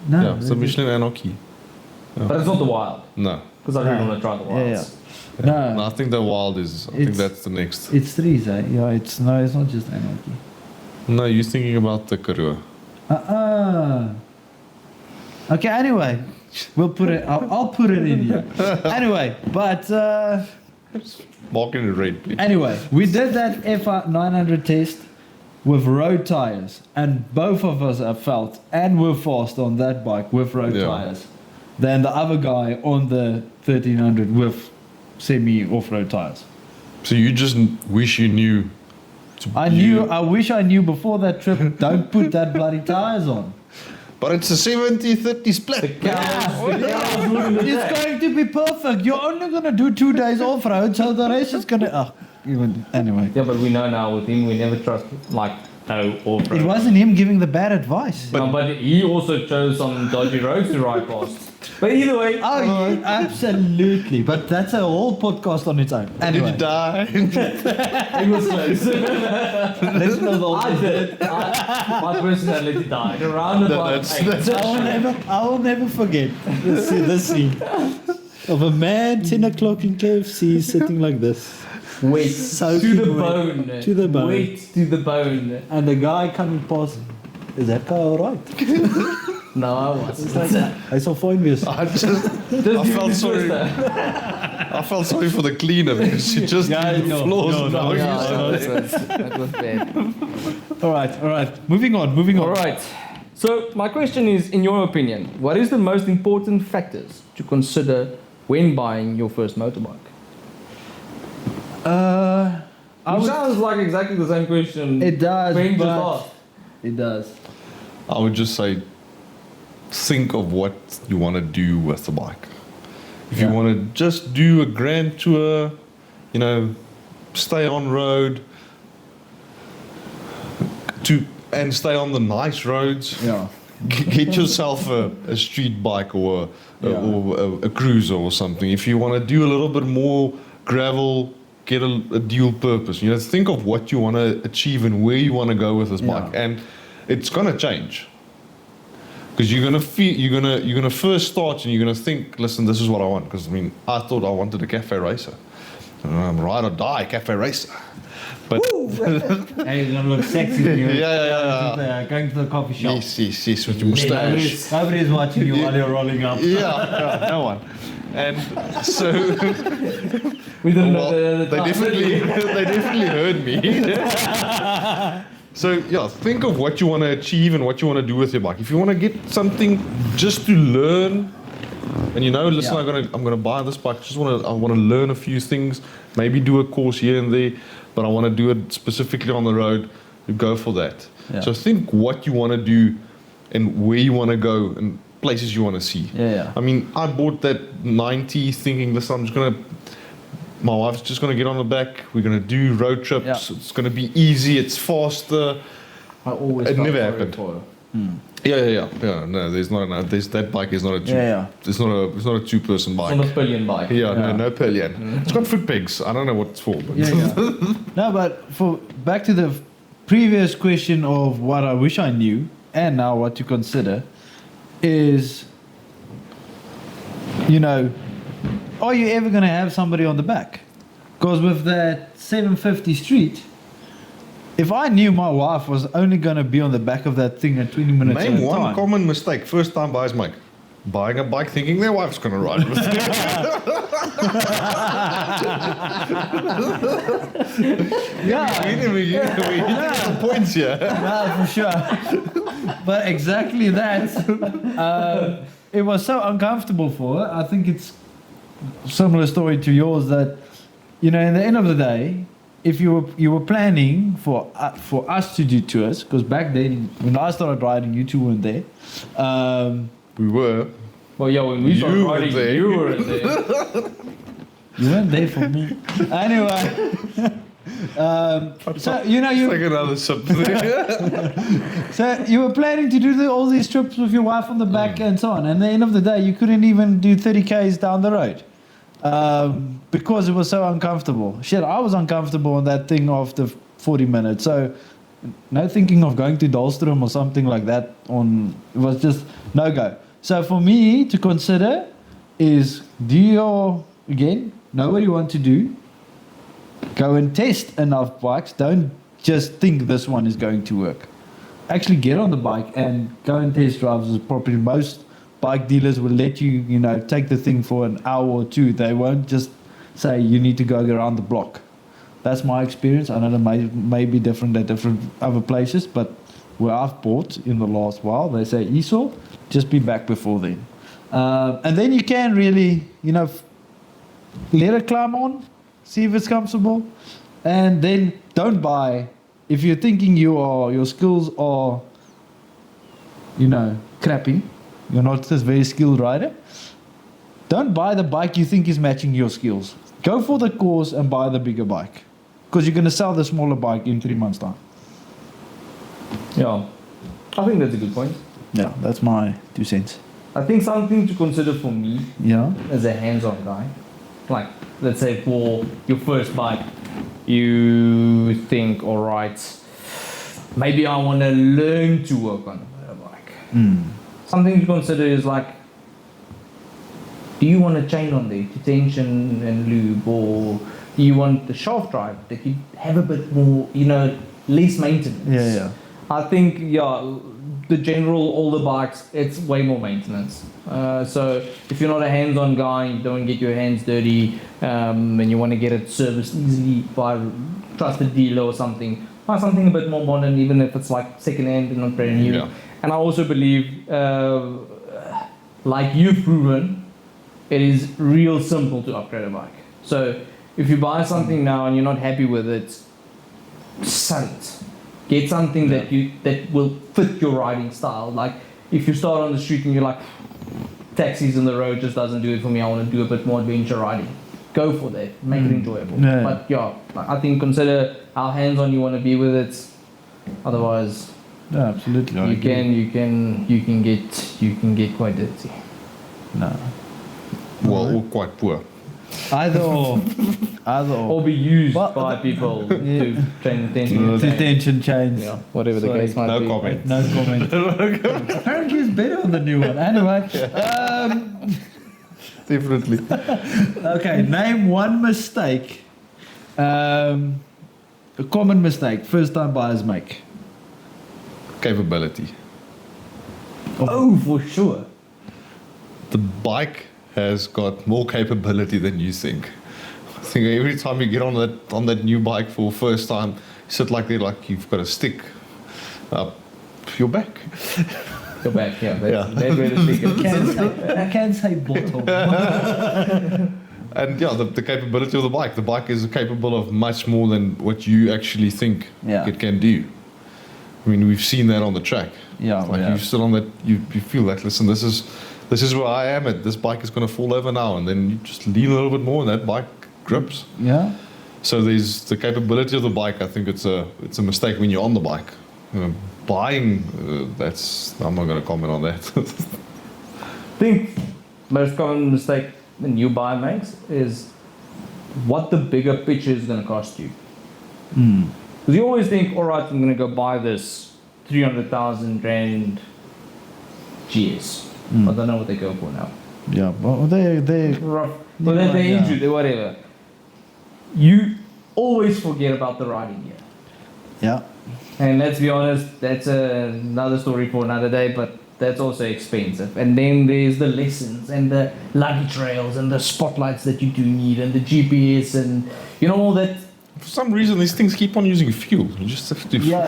No. Yeah, it's the Michelin Anarchy. Yeah. But it's not the Wild. No. Because I really want to try the Wilds. Yeah. No, I think the Wild is. I think that's the next. It's threes, eh? Yeah, it's not just Anarchy. No, you're thinking about the Karoo. Okay, anyway. We'll put it. I'll put it in here. Anyway, but. Marking it red, please. Anyway, we did that F900 test with road tires, and both of us have felt and were fast on that bike with road tires than the other guy on the 1300 with semi off-road tires. So you just wish you knew. I wish I knew before that trip. Don't put that bloody tires on. But it's a 70-30 split. It's going to be perfect. You're only going to do 2 days off-road, so the rest is going to... anyway. Yeah, but we know now with him, we never trust, no off-road. It wasn't him giving the bad advice. But he also chose some dodgy roads to ride past. But either way... Oh, absolutely. But that's a whole podcast on its own. Anyway. Did you die? It was close. Let's not all... I did. My personality died. Around about I will never forget this scene of a man 10 o'clock in KFC sitting like this. Wait to the bone. To the bone. Wait to the bone. And the guy coming past, is that guy alright? No, I wasn't. I saw fine with I felt sorry. I felt sorry for the cleaner because she just did the floors. That was bad. Alright. Moving on. Alright. So my question is, in your opinion, what is the most important factors to consider when buying your first motorbike? It sounds like exactly the same question. It does, Ben just but asked. It does. I would just say, think of what you want to do with the bike. If you want to just do a grand tour, you know, stay on road, and stay on the nice roads. Yeah. Get yourself a street bike or a cruiser or something. If you want to do a little bit more gravel, get a dual purpose. You know, think of what you want to achieve and where you want to go with this bike, and it's gonna change. Because you're gonna first start and you're gonna think, listen, this is what I want. Because I mean, I thought I wanted a cafe racer. I'm ride or die cafe racer. But hey, you're gonna look sexy when you're going to the coffee shop. Yes, with your moustache. Nobody's watching you while you're rolling up. No one. And so we don't know they definitely heard me. So think of what you want to achieve and what you want to do with your bike. If you want to get something just to learn, and listen, I'm gonna buy this bike. I want to learn a few things, maybe do a course here and there, but I want to do it specifically on the road. You go for that. Yeah. So think what you want to do and where you want to go and places you want to see. Yeah. I mean, I bought that 90 thinking, listen, my wife's just going to get on the back. We're going to do road trips. Yeah. It's going to be easy. It's faster. It never happened. Yeah. No, that bike is not a two. It's not a two-person bike. It's not a pillion bike. No pillion. It's got foot pegs. I don't know what it's for. But No, but back to the previous question of what I wish I knew, and now what to consider, is, are you ever going to have somebody on the back? Because with that 750 Street, if I knew my wife was only going to be on the back of that thing at 20 minutes Name one common mistake. First time buyers make. Buying a bike thinking their wife's going to ride with it. We hit some points here. No, for sure. But exactly that. It was so uncomfortable for her. I think it's a similar story to yours that, in the end of the day, if you were planning for us to do tours, because back then when I started riding, you two weren't there. We were. Well, yeah, when we started riding, you were there. You weren't there for me. Anyway. So you like another something. So you were planning to do all these trips with your wife on the back and so on, and at the end of the day, you couldn't even do 30 k's down the road. Because it was so uncomfortable. Shit, I was uncomfortable on that thing after 40 minutes. So, no thinking of going to Dahlstrom or something like that. It was just no go. So for me to consider is, know what you want to do. Go and test enough bikes. Don't just think this one is going to work. Actually get on the bike and go and test drives as properly. Most bike dealers will let you, take the thing for an hour or two. They won't just say you need to go around the block. That's my experience. I know it may be different at different other places, but where I've bought in the last while, they say, Esau, just be back before then. And then you can really, let it climb on, see if it's comfortable, and then don't buy. If you're thinking your skills are, crappy, you're not this very skilled rider, don't buy the bike you think is matching your skills. Go for the course and buy the bigger bike, because you're going to sell the smaller bike in 3 months' time. Yeah, I think that's a good point. Yeah, that's my 2 cents. I think something to consider for me, as a hands-on guy, like let's say for your first bike, you think, all right, maybe I want to learn to work on a motorbike. Something to consider is like, do you want a chain on there to tension and lube, or do you want the shaft drive that you have a bit more, less maintenance? Yeah. I think, the general older bikes, it's way more maintenance. So if you're not a hands-on guy, you don't want to get your hands dirty, and you want to get it serviced easily by a trusted dealer or something, buy something a bit more modern, even if it's like second-hand and not brand new. Yeah. And I also believe, like you've proven, it is real simple to upgrade a bike. So if you buy something now and you're not happy with it, sell it. Get something that will fit your riding style. Like if you start on the street and you're like, taxis on the road just doesn't do it for me. I want to do a bit more adventure riding. Go for that. Make it enjoyable. Yeah. But yeah, I think consider how hands-on you want to be with it. Otherwise, Yeah, absolutely. I agree. you can get quite dirty. No. Well, or quite poor. Either or. Or be used Well, by people to train To attention. tension chains. Yeah, whatever the Sorry. case might No be. comment. No comment. Apparently it's better on the new one. Anyway. Definitely. Okay, name one mistake. A common mistake first time buyers make. Capability. Oh, for sure. The bike has got more capability than you think. I think every time you get on that new bike for first time, you sit like there like you've got a stick up your back. Go back, yeah. Yeah. That's where the stick is. I can say bottom. And yeah, the capability of the bike. The bike is capable of much more than what you actually think Yeah. it can do. I mean, we've seen that on the track. Yeah, Like yeah. you sit on that, you feel like, listen, this is where I am at. This bike is going to fall over now, and then you just lean a little bit more, and that bike grips. Yeah. So there's the capability of the bike. I think it's a mistake when you're on the bike. Buying, I'm not going to comment on that. I think most common mistake a new buyer makes is what the bigger picture is going to cost you. Because you always think, all right, I'm going to go buy this 300,000 Rand GS. I don't know what they go for now. Yeah, but they Rough. But then they Yeah. injured, whatever. You always forget about the riding gear. yeah. And let's be honest, that's another story for another day, but that's also expensive. And then there's the lessons and the luggage rails and the spotlights that you do need and the GPS and all that. For some reason, these things keep on using fuel. You just have to. Yeah,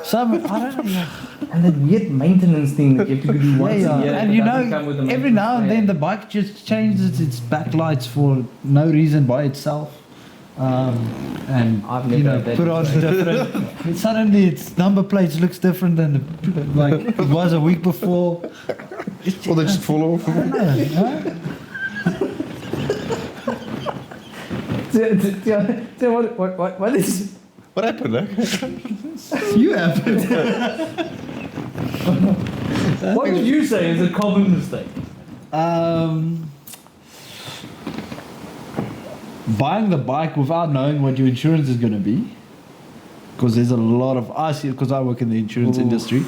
some I don't know. And that weird maintenance thing that you have to do once a year. And that doesn't come with the every now and then maintenance the bike just changes its backlights for no reason by itself. And I've never had that put on different. Suddenly its number plates looks different than like it was a week before. Or they just fall off. What is? What happened? Eh? You have. What would you say is a common mistake? Buying the bike without knowing what your insurance is going to be, because there's a lot of because I work in the insurance industry,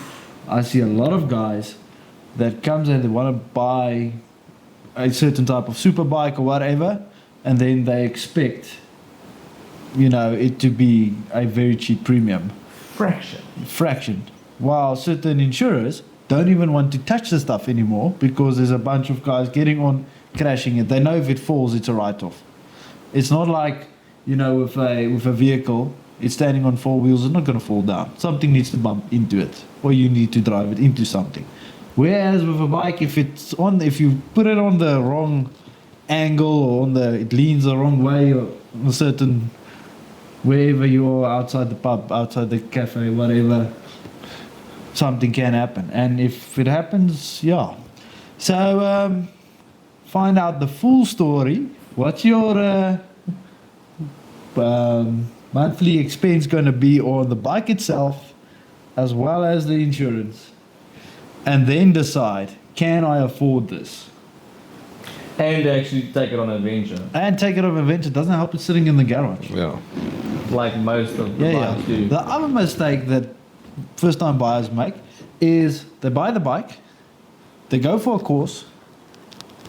I see a lot of guys that comes and they want to buy a certain type of super bike or whatever, and then they expect it to be a very cheap premium fraction, while certain insurers don't even want to touch the stuff anymore because there's a bunch of guys getting on, crashing it. They know if it falls, it's a write-off. It's not like, with a vehicle, it's standing on four wheels, it's not going to fall down. Something needs to bump into it, or you need to drive it into something. Whereas with a bike, if you put it on the wrong angle, or it leans the wrong way, or a certain, wherever you are, outside the pub, outside the cafe, whatever, something can happen. And if it happens, yeah. So, find out the full story. What's your monthly expense going to be on the bike itself, as well as the insurance? And then decide, can I afford this? And actually take it on an adventure. And take it on an adventure. Doesn't help it sitting in the garage. Yeah. Like most of the bikes do. The other mistake that first-time buyers make is they buy the bike, they go for a course,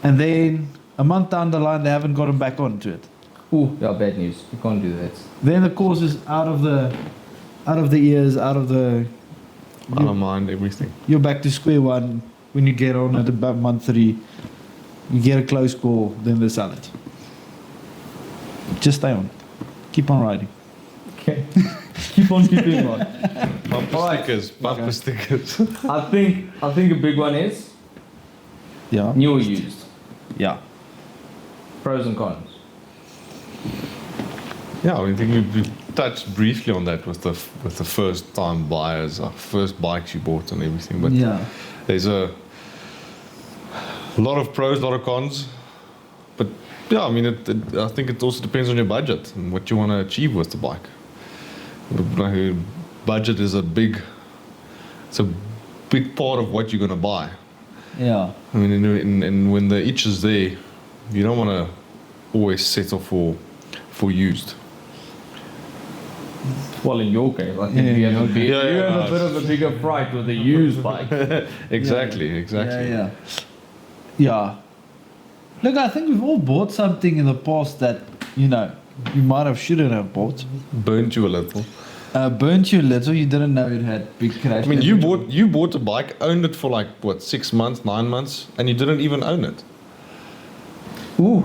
and then a month down the line they haven't gotten back onto it. Ooh, yeah, bad news. You can't do that. Then the course is out of the ears, out of the. I don't mind everything. You're back to square one when you get on at about month 3. You get a close call, then they sell it. Just stay on. Keep on riding. Okay. Keep on keeping on. Bumper stickers. I think a big one is Yeah. new or used. Yeah. Pros and cons. Yeah, I think touched briefly on that with the first time buyers, first bikes you bought and everything. But there's a lot of pros, a lot of cons. But yeah, I mean, I think it also depends on your budget and what you want to achieve with the bike. Like, budget is a big part of what you're going to buy. Yeah. I mean, and when the itch is there, you don't want to always settle for used. Well, in your case, I think you have a bit of a bigger fright with a used bike. Exactly. Yeah. Look, I think we've all bought something in the past that, you might have shouldn't have bought. Burnt you a little. Burnt you a little. You didn't know it had big crash. I mean, you bought a bike, owned it for 6 months, 9 months, and you didn't even own it. Ooh.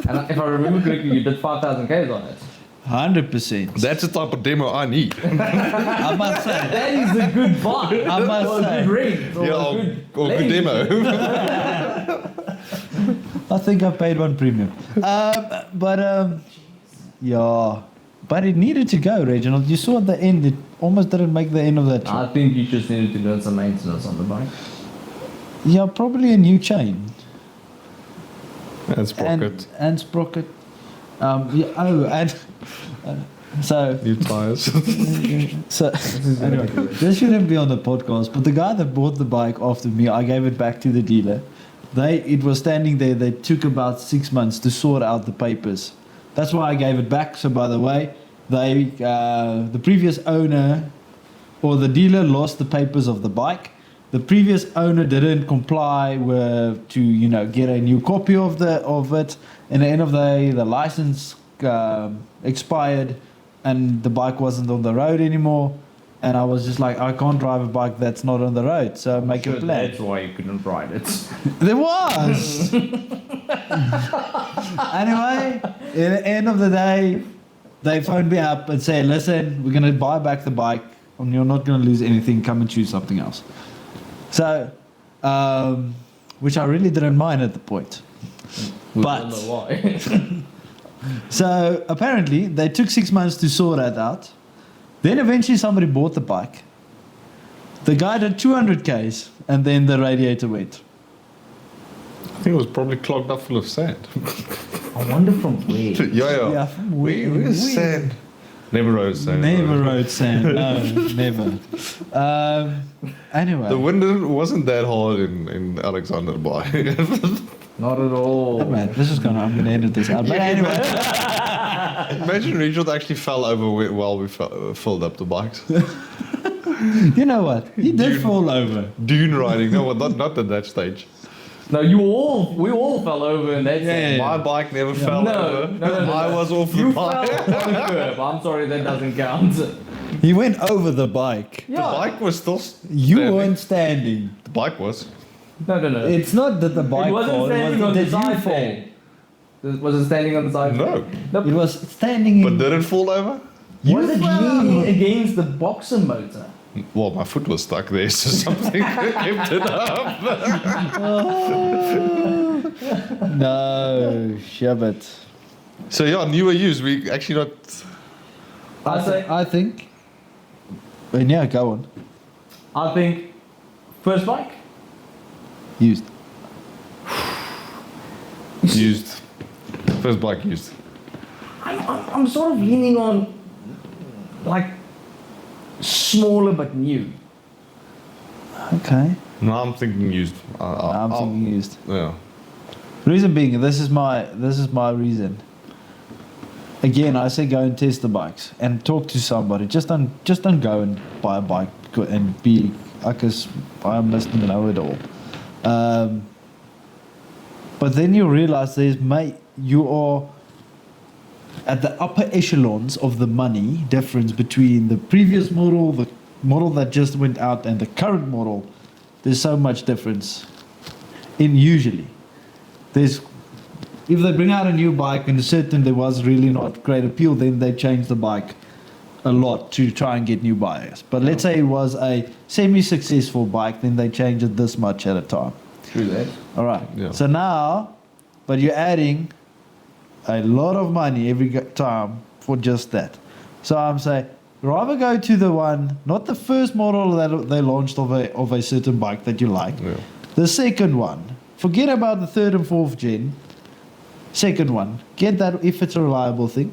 And if I remember correctly, you did 5,000 Ks on it. 100%. That's the type of demo I need. I must say. That is a good bike. I must say. A good ring. Or good demo. I think I paid one premium. But it needed to go, Reginald. You saw at the end, it almost didn't make the end of that trip. I think you just needed to do some maintenance on the bike. Yeah, probably a new chain. And sprocket. And sprocket. So New tires. So anyway, this shouldn't be on the podcast, but the guy that bought the bike after me, I gave it back to the dealer. It was standing there. They took about 6 months to sort out the papers. That's why I gave it back. So by the way, the previous owner or the dealer lost the papers of the bike. The previous owner didn't comply to get a new copy of it. And at the end of the day, the license expired, and the bike wasn't on the road anymore. And I was just like, I can't drive a bike that's not on the road, so make a plan. That's why you couldn't ride it. There was. Anyway, at the end of the day, they phoned me up and said, listen, we're going to buy back the bike, and you're not going to lose anything. Come and choose something else. So, which I really didn't mind at the point. We But don't know why. so apparently they took 6 months to sort that out. Then eventually somebody bought the bike. The guy did 200 Ks, and then the radiator went. I think it was probably clogged up full of sand. I wonder from where. Yeah. Where's sand? Never rode sand. Never rode sand. No, never. Anyway. The wind wasn't that hard in Alexander Bay. Not at all. Oh, man, I'm going to edit this out. But anyway. Imagine Reginald actually fell over while we filled up the bikes. You know what? He did fall over. Dune riding. No, not at that stage. No, we all fell over in that sense. My bike never fell over. No. I was off the You bike. fell on a curb. I'm sorry, that doesn't count. He went over the bike. The bike was still You standing. weren't standing. The bike was. No. It's not that the bike It wasn't fell. standing on the Did you side fall? thing. Was it standing on the side? No. It was standing in. But did it fall over? Was it leaning against the boxer motor? Well, my foot was stuck there, so something kept it up. No, shabbit. So yeah, new or used, we actually not. I think. And yeah, go on. I think first bike. Used. Used. First bike used. I'm sort of leaning on like smaller but new. Okay. No, I'm thinking used. I'm thinking used. Yeah. Reason being, this is my reason. Again, I say go and test the bikes and talk to somebody. Just don't go and buy a bike and be because I must know it all. But then you realize you are at the upper echelons of the money difference between the previous model, the model that just went out, and the current model. There's so much difference. Usually, if they bring out a new bike and there was really not great appeal, then they change the bike a lot to try and get new buyers. But let's say it was a semi-successful bike, then they change it this much at a time. True that. All right. Yeah. So now, but you're adding a lot of money every time for just that. So I'm saying, rather go to the one, not the first model that they launched of a certain bike that you like. Yeah. The second one. Forget about the third and fourth gen. Second one. Get that if it's a reliable thing.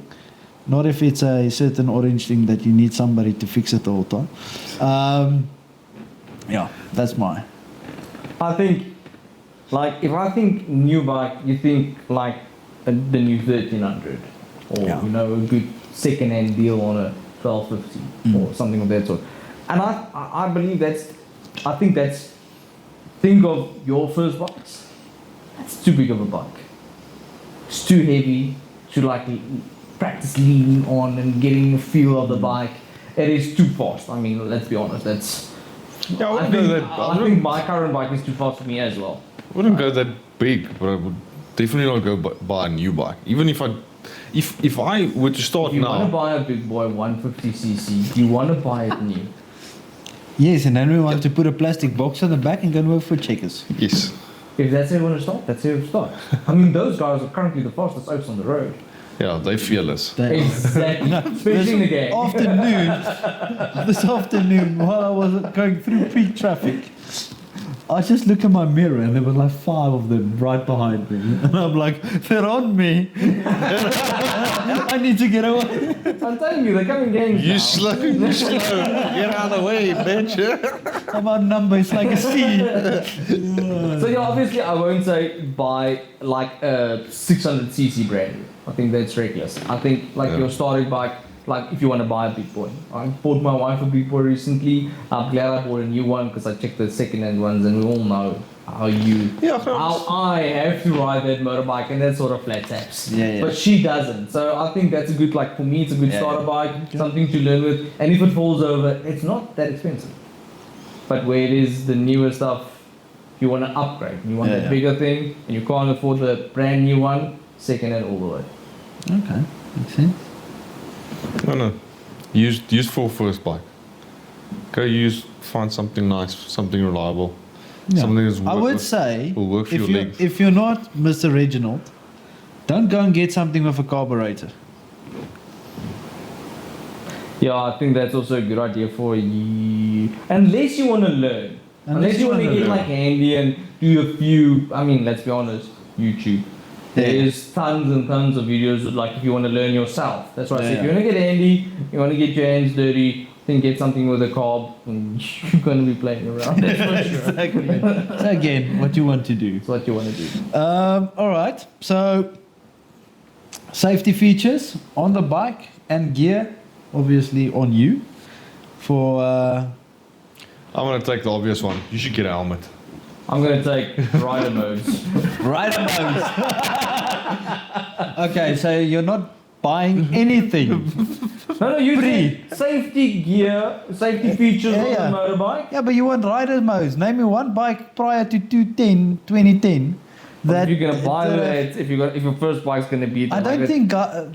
Not if it's a certain orange thing that you need somebody to fix it all the time. Yeah, that's my. I think, like, if I think new bike, you think like the new 1300, or Yeah. you know, a good second-hand deal on a 1250 or something of that sort. And I believe I think that's. Think of your first bikes. That's too big of a bike. It's too heavy to like practice leaning on and getting the feel of the bike. It is too fast. I mean, let's be honest. That's. Yeah, I think my current bike is too fast for me as well. I wouldn't go that big, but I would definitely not go buy a new bike. Even if I were to start If you want to now. buy a big boy 150cc, you want to buy it new. Yes, and then we want to put a plastic box on the back and go and work for Checkers. Yes. If that's how you want to start, that's how you start. I mean, those guys are currently the fastest oaks on the road. Yeah, they're fearless. Exactly. Especially in the game. This afternoon, while I was going through peak traffic, I just look in my mirror and there were like 5 of them right behind me. And I'm like, they're on me. I need to get away. I'm telling you, they're coming games You now. slow. Get out of the way, bitch. I'm outnumbered, it's like a sea. So yeah, obviously I won't say buy like a 600cc brand new. I think that's reckless. I think like your starting bike, like if you want to buy a big boy. I bought my wife a big boy recently. I'm glad I bought a new one because I checked the second-hand ones and we all know how I have to ride that motorbike and that sort of flat taps. Yeah. But she doesn't. So I think that's a good, like for me, it's a good starter bike, something to learn with. And if it falls over, it's not that expensive. But where it is the newer stuff, you want to upgrade. You want a bigger thing and you can't afford the brand new one, second-hand all the way. Okay, makes sense. No. Use for first bike. Go find something nice, something reliable. Yeah. Something that's I would say, will work for your legs. if you're not Mr. Reginald, don't go and get something with a carburetor. Yeah, I think that's also a good idea for you. Unless you want to learn. Unless you want to get like handy and do a few, I mean, let's be honest, YouTube. There's tons and tons of videos, like if you want to learn yourself. That's why I say if you want to get handy, you want to get your hands dirty, then get something with a carb, and you're going to be playing around. That's for sure. Exactly. So again, what you want to do. That's what you want to do. All right. So safety features on the bike and gear, obviously on you. For I'm going to take the obvious one. You should get a helmet. I'm going to take rider modes. rider modes. Okay, so you're not buying anything. No, you need safety gear, safety features on the motorbike. Yeah, but you want rider modes. Name me one bike prior to 2010. That if you're gonna buy that, if your first bike's gonna be. I don't think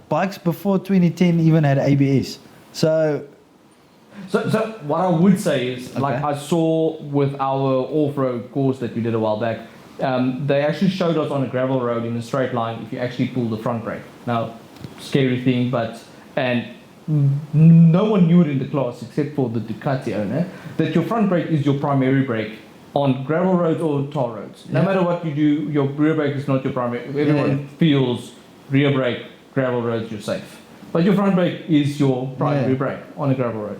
bikes before 2010 even had ABS. So what I would say is, like I saw with our off-road course that we did a while back, they actually showed us on a gravel road in a straight line if you actually pull the front brake. Now, scary thing, and no one knew it in the class except for the Ducati owner, that your front brake is your primary brake on gravel roads or tar roads. No matter what you do, your rear brake is not your primary. Everyone feels rear brake, gravel roads, you're safe. But your front brake is your primary brake on a gravel road.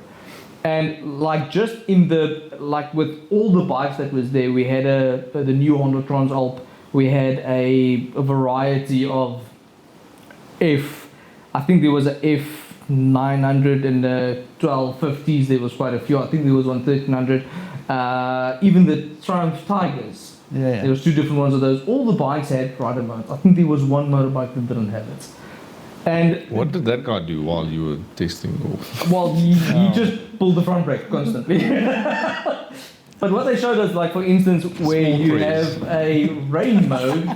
And like just in the, like with all the bikes that was there, we had the new Honda Transalp, we had a variety of I think there was a F900 and the 1250s, there was quite a few. I think there was one 1300. Even the Triumph Tigers. There was 2 different ones of those. All the bikes had rider modes. I think there was one motorbike that didn't have it. And what did that guy do while you were testing? Well, he just pulled the front brake constantly. But what they showed us, like for instance, where you have a rain mode,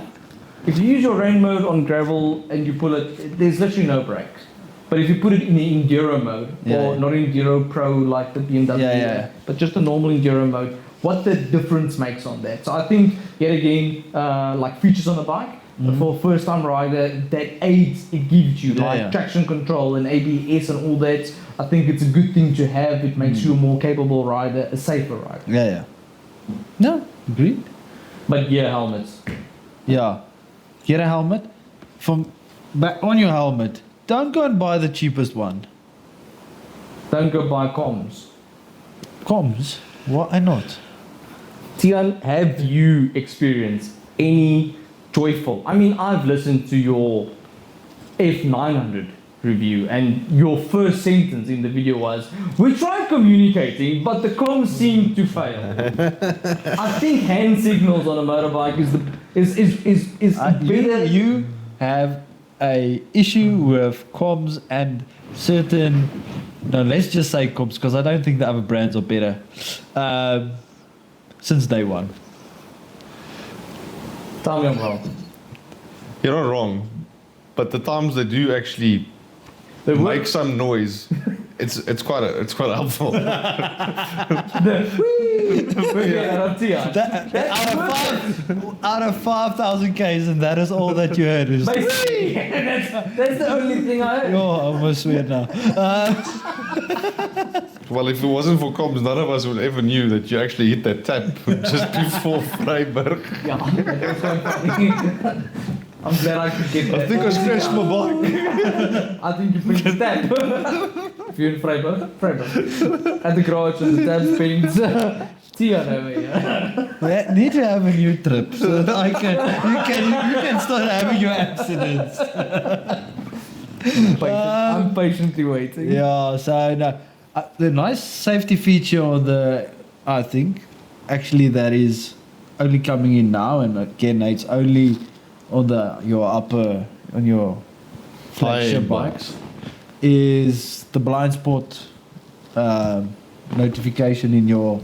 if you use your rain mode on gravel and you pull it, there's literally no brakes. But if you put it in the Enduro mode, or not Enduro Pro like the BMW, but just a normal Enduro mode, what the difference makes on that. So I think, yet again, like features on the bike, for a first time rider, that aids it gives you, like traction control and ABS and all that. I think it's a good thing to have. It makes you a more capable rider, a safer rider. Yeah. No, agreed. But yeah, helmets. Yeah. Get a helmet. Back on your helmet, don't go and buy the cheapest one. Don't go buy comms. Comms? Why not? Tiaan, have you experienced any joyful? I mean, I've listened to your F900 review, and your first sentence in the video was, "We tried communicating, but the comms seemed to fail." I think hand signals on a motorbike is better. You have a issue with comms and certain. No, let's just say comms, because I don't think the other brands are better. Since day one. Tell me I'm wrong. You're not wrong, but the times they do actually make some noise, it's quite helpful. Out of 5,000 Ks, and that is all that you heard. Is that's the only thing I heard. Oh, I almost swear now. Well, if it wasn't for comms, none of us would ever knew that you actually hit that tap just before Vryburg. Yeah, that was so funny. I'm glad I could get that. I think I scratched my bike. I think you put the tap. If you're in Vryburg. At the garage and the tap spins. Tiaan over here. We need to have a new trip so that you can start having your accidents. I'm patiently waiting. Yeah, so no, the nice safety feature on I think, actually that is only coming in now, and again it's only on your flagship bikes, is the blind spot notification in your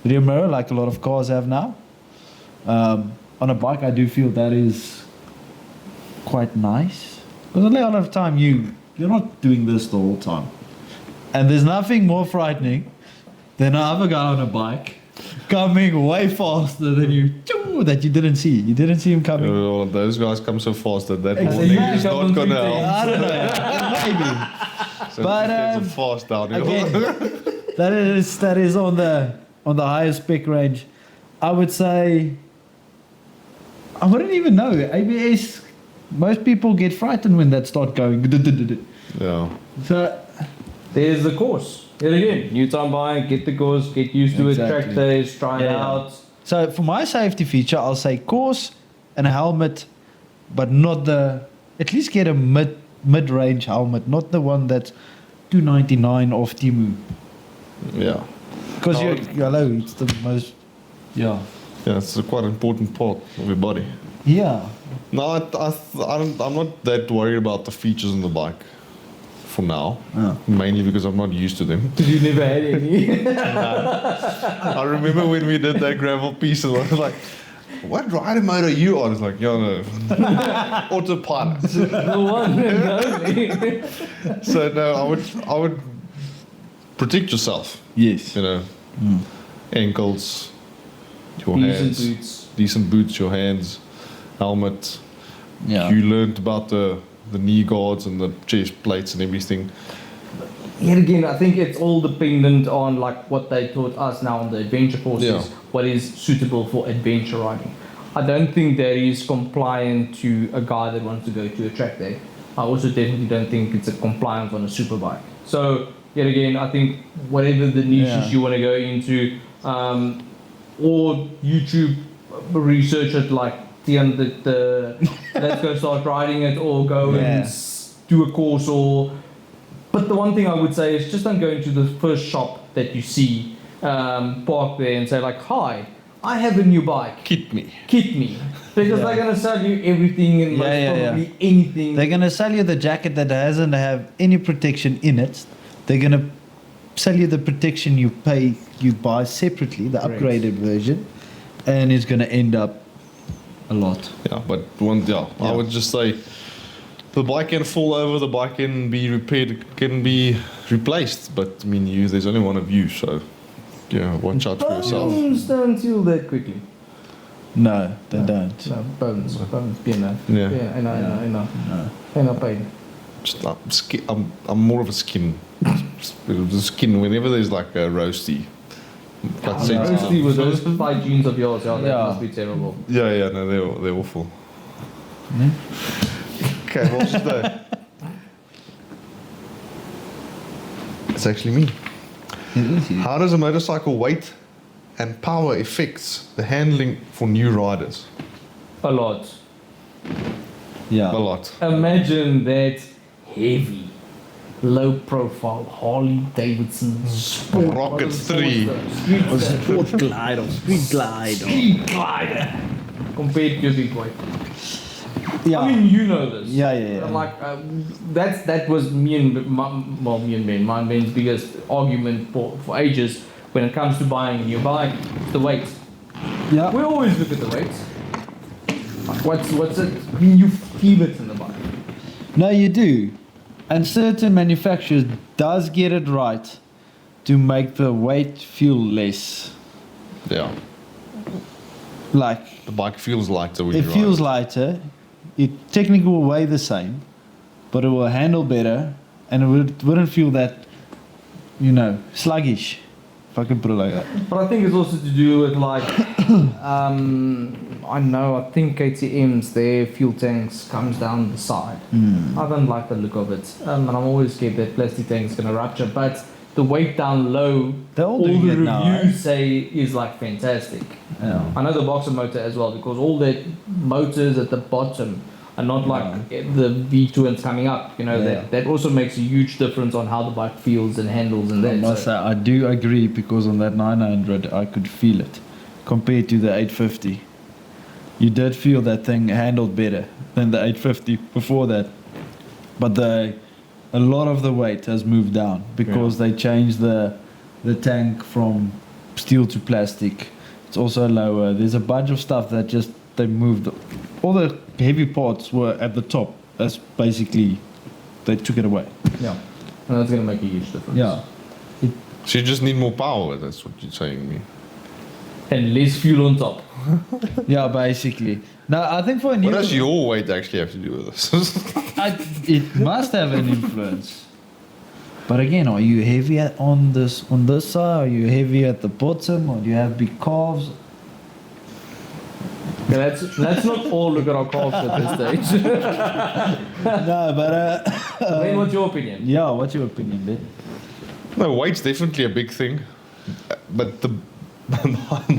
rear mirror, like a lot of cars have now. On a bike, I do feel that is quite nice, because a lot of time you're not doing this the whole time, and there's nothing more frightening than another guy on a bike coming way faster than you, that you didn't see. You didn't see him coming. Well, those guys come so fast that Exactly. morning is not going to help. I don't know. Maybe. So But, it's a fast downhill. Again, that is on the higher spec range. I would say, I wouldn't even know. ABS, most people get frightened when that start going. Yeah. So there's the course. Yet again, new time buying, get the course, get used to it, track days, try it out. So for my safety feature, I'll say course and a helmet, but not at least get a mid-range helmet, not the one that's $299 off Temu. Yeah. Because it's the most, Yeah, it's a quite important part of your body. Yeah. No, I'm not that worried about the features on the bike for now. Oh. Mainly because I'm not used to them. Because you never had any. I remember when we did that gravel piece, and I was like, "What rider mode are you on?" It's like, no, autopilot. The one and only. So no, I would protect yourself. Yes. Ankles, your Decent hands, boots. decent boots, your hands, helmet. Yeah. You learned about the knee guards and the chest plates and everything. Yet again, I think it's all dependent on like what they taught us now on the adventure courses, what is suitable for adventure riding. I don't think that is compliant to a guy that wants to go to a track day. I also definitely don't think it's a compliant on a superbike. So yet again, I think whatever the niches you want to go into, or YouTube research it like Tiaan let's go start riding it, or go and do a course, or. But the one thing I would say is just don't go into the first shop that you see, park there and say like, "Hi, I have a new bike. Kit me." Because they're gonna sell you everything and probably anything. They're gonna sell you the jacket that doesn't have any protection in it. They're gonna sell you the protection you buy separately, the upgraded version, and it's gonna end up a lot. Yeah, but I would just say the bike can fall over, the bike can be repaired, can be replaced. But I mean, there's only one of you, so watch out for yourself. Don't heal that quickly. No, they don't. No, bones, piano. Yeah. I know. No. I know pain. Just, I'm more of a skin. The skin, whenever there's like a roasty. Quite sensitive. Mostly with those 5 genes of yours, that must be terrible. Yeah, no, they're awful. Okay, what's the... It's actually me. It is you. How does a motorcycle weight and power affects the handling for new riders? A lot. Yeah. A lot. Imagine that heavy, low profile Harley Davidson sport Rocket 3. Sport glide or street glide. Street glider compared to your big weight. Yeah. I mean, you know this. Yeah. Like that was me and Ben, my Ben's biggest argument for ages when it comes to buying a new bike, the weight. Yeah. We always look at the weight. What's it? I mean, you feel it in the bike. No, you do. And certain manufacturers does get it right to make the weight feel less. Yeah. Like, The bike feels lighter when it you feels ride. lighter. It technically will weigh the same, but it will handle better, and it wouldn't feel that, sluggish. If I can put it like that. But I think it's also to do with like, I think KTM's, their fuel tanks comes down the side. I don't like the look of it. And I'm always scared that plastic tank's going to rupture. But the weight down low, They're all all doing the it now, reviews say is like fantastic. Yeah. I know the boxer motor as well, because all the motors at the bottom are not like the V2s coming up. That also makes a huge difference on how the bike feels and handles and I that. must say, I do agree, because on that 900 I could feel it compared to the 850. You did feel that thing handled better than the 850 before that, but a lot of the weight has moved down because they changed the tank from steel to plastic. It's also lower. There's a bunch of stuff that just they moved. All the heavy parts were at the top. That's basically they took it away. Yeah, and that's going to make a huge difference. Yeah. So you just need more power, that's what you're saying to me. And less fuel on top. Yeah, basically. Now, I think for a new... What does your weight actually have to do with this? It must have an influence. But again, are you heavy on this side? Are you heavy at the bottom? Or do you have big calves? Yeah, let's not all look at our calves at this stage. No, but... Ben, what's your opinion? Yeah, what's your opinion, Ben? No, weight's definitely a big thing. But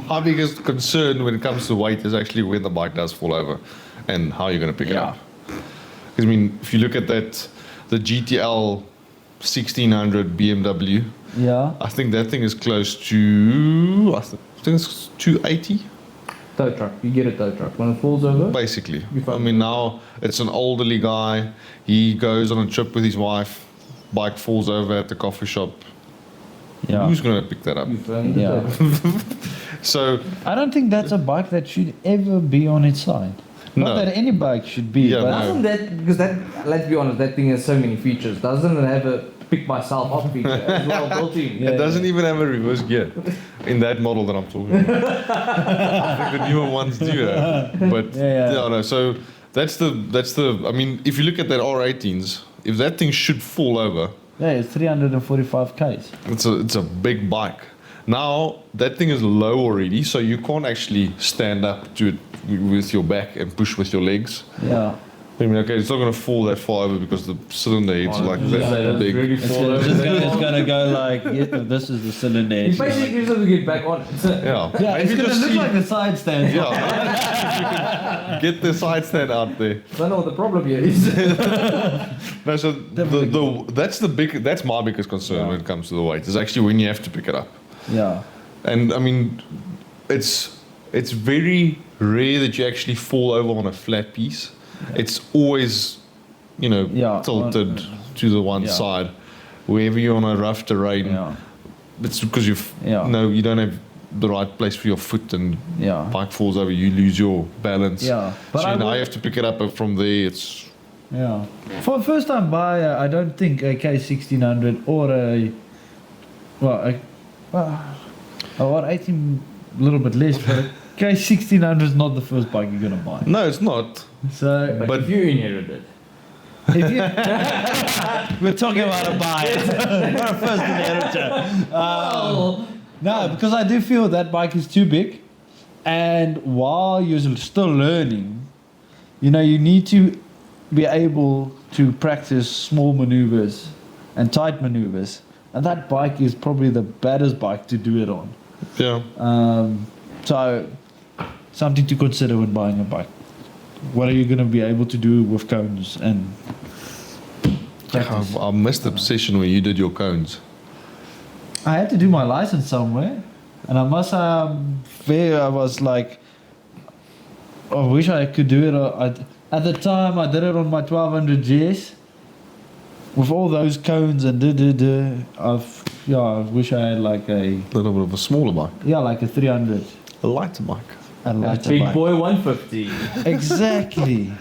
my biggest concern when it comes to weight is actually when the bike does fall over and how you're going to pick it up. Because, I mean, if you look at that, the GTL 1600 BMW, I think that thing is close to, I think it's 280. Tow truck. You get a tow truck. When it falls over? Basically. I mean, now it's an elderly guy. He goes on a trip with his wife. Bike falls over at the coffee shop. Yeah. Who's going to pick that up? Yeah. So I don't think that's a bike that should ever be on its side. Not that any bike should be. Yeah, but Doesn't that, because that, let's be honest, that thing has so many features. Doesn't it have a pick myself up feature as well built in? it doesn't even have a reverse gear in that model that I'm talking about. I think the newer ones do have. But no, so that's the I mean, if you look at that R18s, if that thing should fall over, it's 345 k's. it's a big bike. Now that thing is low already, so you can't actually stand up to it with your back and push with your legs. Yeah. I mean, okay, it's not going to fall that far over because the cylinder head's like that big. Really It's fall over. going to go like, this is the cylinder You edge. basically just have to get back on it. Yeah, Yeah, it's maybe going to just look see- like the side stand. Yeah, get the side stand out there. I don't know what the problem here is. No, so that's my biggest concern when it comes to the weight. Is actually when you have to pick it up. Yeah. And I mean, it's very rare that you actually fall over on a flat piece. It's always, tilted to the one side. Wherever you're on a rough terrain, it's because you don't have the right place for your foot, and bike falls over, you lose your balance. Yeah. But So now you have to pick it up, and from there it's. Yeah. For a first time buyer, I don't think a K1600 or a 18, a little bit less, but a Okay, 1600 is not the first bike you're gonna buy. No, it's not. So, But if you inherited, if you, we're talking about a bike, not a first inheritor. No, because I do feel that bike is too big, and while you're still learning, you need to be able to practice small maneuvers and tight maneuvers, and that bike is probably the baddest bike to do it on. Yeah. So, something to consider when buying a bike. What are you going to be able to do with cones and practice? I missed the session where you did your cones. I had to do my license somewhere, and I must I was like, I wish I could do it. At the time, I did it on my 1200 GS with all those cones and I wish I had like a little bit of a smaller bike. Yeah, like a 300. A lighter bike. A lighter big bike. boy 150. Exactly.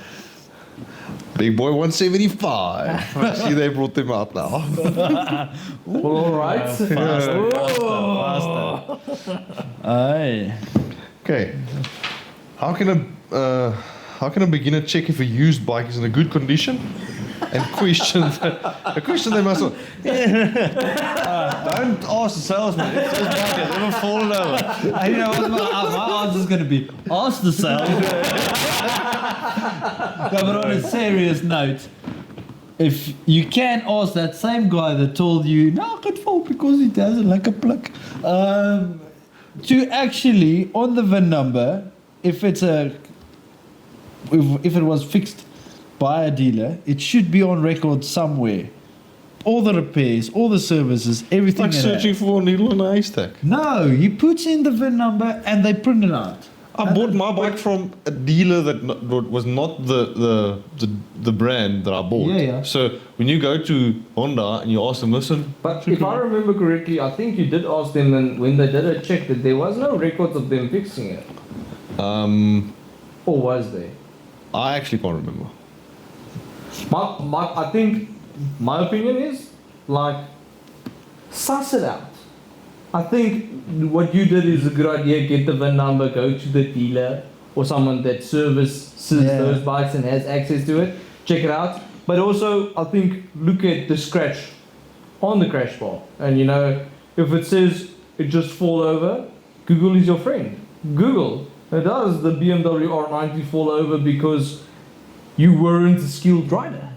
Big boy 175. I see they brought them out now. All right. Faster. Aye. Okay. How can a beginner check if a used bike is in a good condition? And a question they must. Don't ask the salesman if this bike has ever fallen over. You know what? My answer is going to be ask the salesman. No, but on a serious note, if you can ask that same guy that told you, no, I could fall because it doesn't like a plug, to actually, on the VIN number, if it was fixed by a dealer, it should be on record somewhere. All the repairs, all the services, everything. Like searching for a needle in a haystack. No, he puts in the VIN number and they print it out. I bought my bike from a dealer that was not the brand that I bought. Yeah. So when you go to Honda and you ask them, listen. But if I remember correctly, I think you did ask them, and when they did a check, that there was no records of them fixing it. Or was there? I actually can't remember. I think my opinion is like suss it out. I think what you did is a good idea. Get the VIN number, go to the dealer or someone that services those bikes and has access to it. Check it out. But also, I think look at the scratch on the crash bar, and if it says it just fall over, Google is your friend. Google. Does the BMW R90 fall over because you weren't a skilled rider?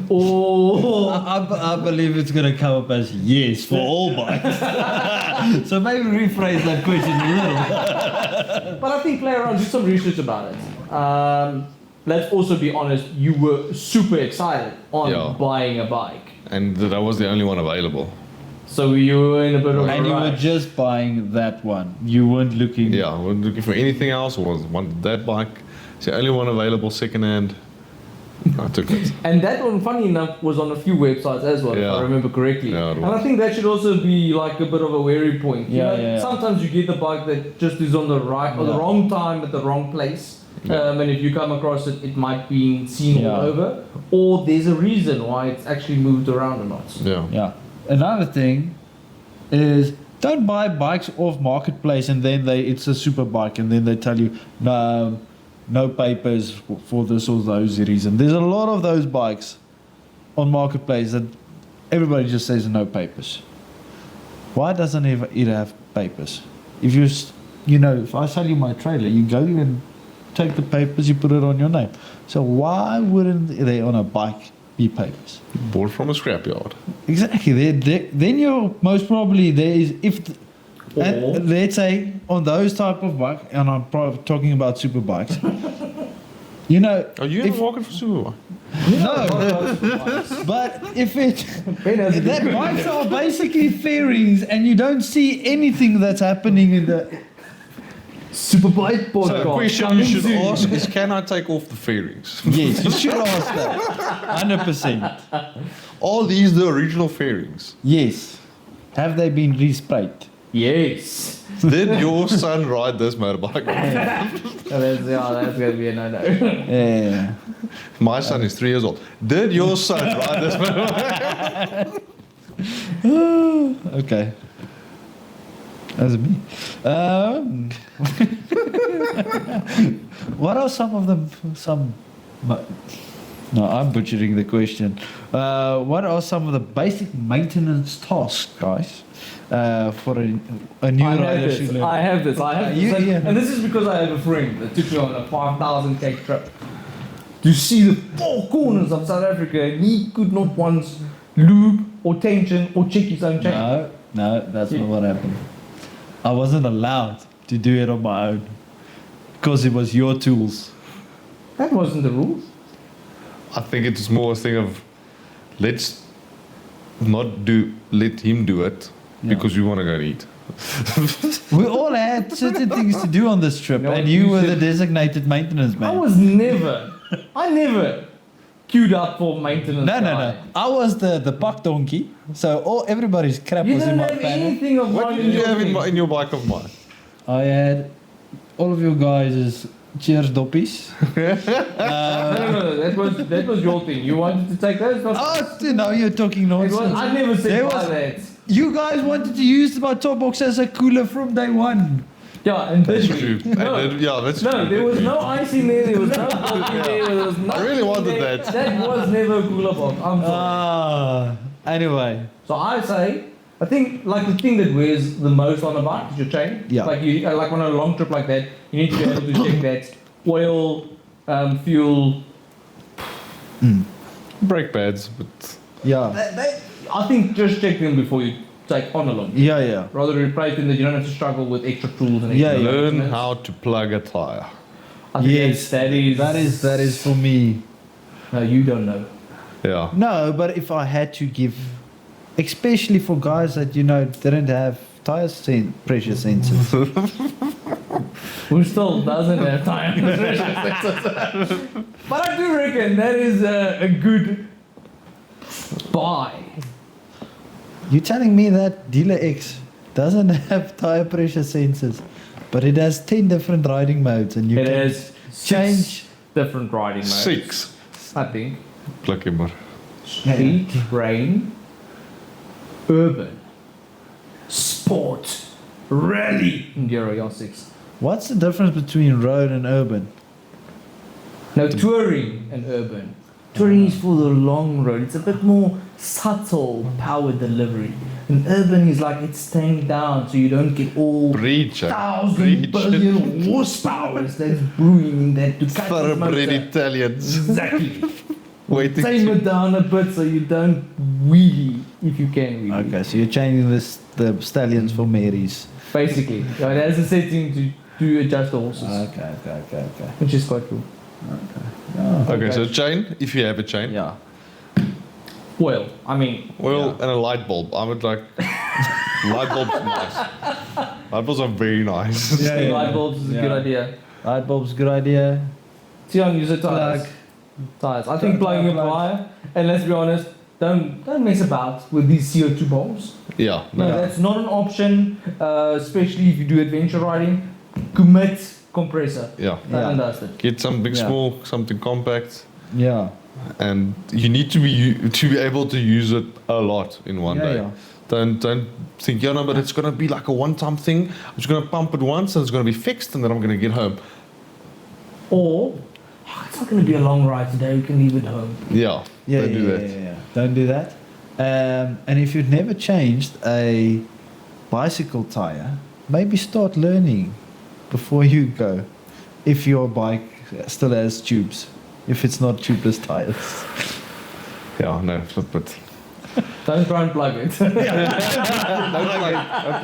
Or I believe it's going to come up as yes for all bikes. So maybe rephrase that question a little. But I think play around, do some research about it. Let's also be honest, you were super excited on buying a bike. And that was the only one available. So you were in a bit of a rush. And you were just buying that one. You weren't looking. Yeah, I wasn't looking for anything else. I wanted that bike. It's the only one available second hand. I took it. And that one, funny enough, was on a few websites as well, if I remember correctly. Yeah, and I think that should also be like a bit of a wary point. Yeah. Sometimes you get the bike that just is on the right or the wrong time at the wrong place. And if you come across it, it might be seen all over. Or there's a reason why it's actually moved around or not. Yeah. Another thing is don't buy bikes off marketplace and then it's a super bike and then they tell you no papers for this or those reason. There's a lot of those bikes on marketplace that everybody just says no papers. Why doesn't it have papers? If if I sell you my trailer, you go and take the papers, you put it on your name. So why wouldn't they on a bike be papers? Bought from a scrapyard. Exactly. Then you're most probably there is and let's say on those type of bike, and I'm talking about super bikes. Are you in the market for super bike? No, but if that bikes are basically fairings, and you don't see anything that's happening in the Superbike podcast. So the question you should ask is, can I take off the fairings? Yes, you should ask that. 100%. Are these the original fairings? Yes. Have they been resprayed? Yes. Did your son ride this motorbike? That's going to be a no-no. Yeah. My son is 3 years old. Did your son ride this motorbike? Okay. That's me. What are some of them? No, I'm butchering the question. What are some of the basic maintenance tasks, guys, for a new rider should learn? I have this. Yeah. And this is because I have a friend that took me on a 5,000k trip to see the four corners of South Africa, and he could not once lube or tension or check his own chain. No, that's not what happened. I wasn't allowed to do it on my own because it was your tools. That wasn't the rules. I think it's more a thing of let's not let him do it because we want to go and eat. We all had certain things to do on this trip, No, and you were the designated maintenance man. I never queued up for maintenance. No. I was the buck donkey, so everybody's crap You was in didn't my have panel. anything of What mine did you your have thing. in your bike of mine? I had all of you guys' cheers doppies. No, that was your thing. You wanted to take those? No, you're talking nonsense. I never said was- buy that. You guys wanted to use my top box as a cooler from day one. Yeah, and That's did true. we? No. That's No, true. there was no ice in there, there was no coffee there, there was nothing. I really wanted there. that. That was never a cooler box. I'm sorry. Anyway. So I think like the thing that wears the most on a bike is your chain. Yeah. Like on a long trip like that, you need to be able to check that oil, fuel. Brake pads, but Yeah. I think just check them before you take on a long trip. Yeah. Rather replace them that you don't have to struggle with extra tools and extra Yeah, learn maintenance. how to plug a tire. I think Yes, that is for me. No, you don't know. Yeah. No, but if I had to give, especially for guys that didn't have pressure sensors. Who still doesn't have time. But I do reckon that is a good buy. You're telling me that Dealer X doesn't have tire pressure sensors, but it has 10 different riding modes, and you It can has change. different riding modes. 6. I think. Pluk him maar. Street, rain, urban, sport, rally. Enduro, you're 6. What's the difference between road and urban? No, touring and urban. Touring is for the long road. It's a bit more subtle power delivery. And urban is like it's staying down, so you don't get all Preach. 1,000 billion horsepower that's brewing in that Ducati Thoroughbred motor. Italians. Exactly. Waiting. Tame it down a bit so you don't wheelie if you can wheelie. Okay, so you're changing the stallions for Marys. Basically, yeah, it has a setting to adjust the horses, Okay. which is quite cool. Okay, so chain, if you have a chain. Yeah. Well, I mean, Oil and a light bulb. I would like light bulbs are nice. Light bulbs are very nice. Yeah. light bulbs is a good idea. Light bulbs, good idea. Tiaan, use a tires. Tires. I think plugging a wire, and let's be honest, don't mess about with these CO2 bombs. Yeah. No, No. that's not an option, especially if you do adventure riding. Commit compressor. Yeah. And that's it. Get something Yeah. small, something compact, Yeah. and you need to be able to use it a lot in one day. Yeah. Don't think, yeah, no, but it's gonna be like a one-time thing. I'm just gonna pump it once, and it's gonna be fixed, and then I'm gonna get home. Or, it's not going to be a long ride today, we can leave it home. Yeah. Don't do that. Yeah. Don't do that. And if you've never changed a bicycle tire, maybe start learning before you go. If your bike still has tubes, if it's not tubeless tires. Yeah, no, but Don't try and plug it. don't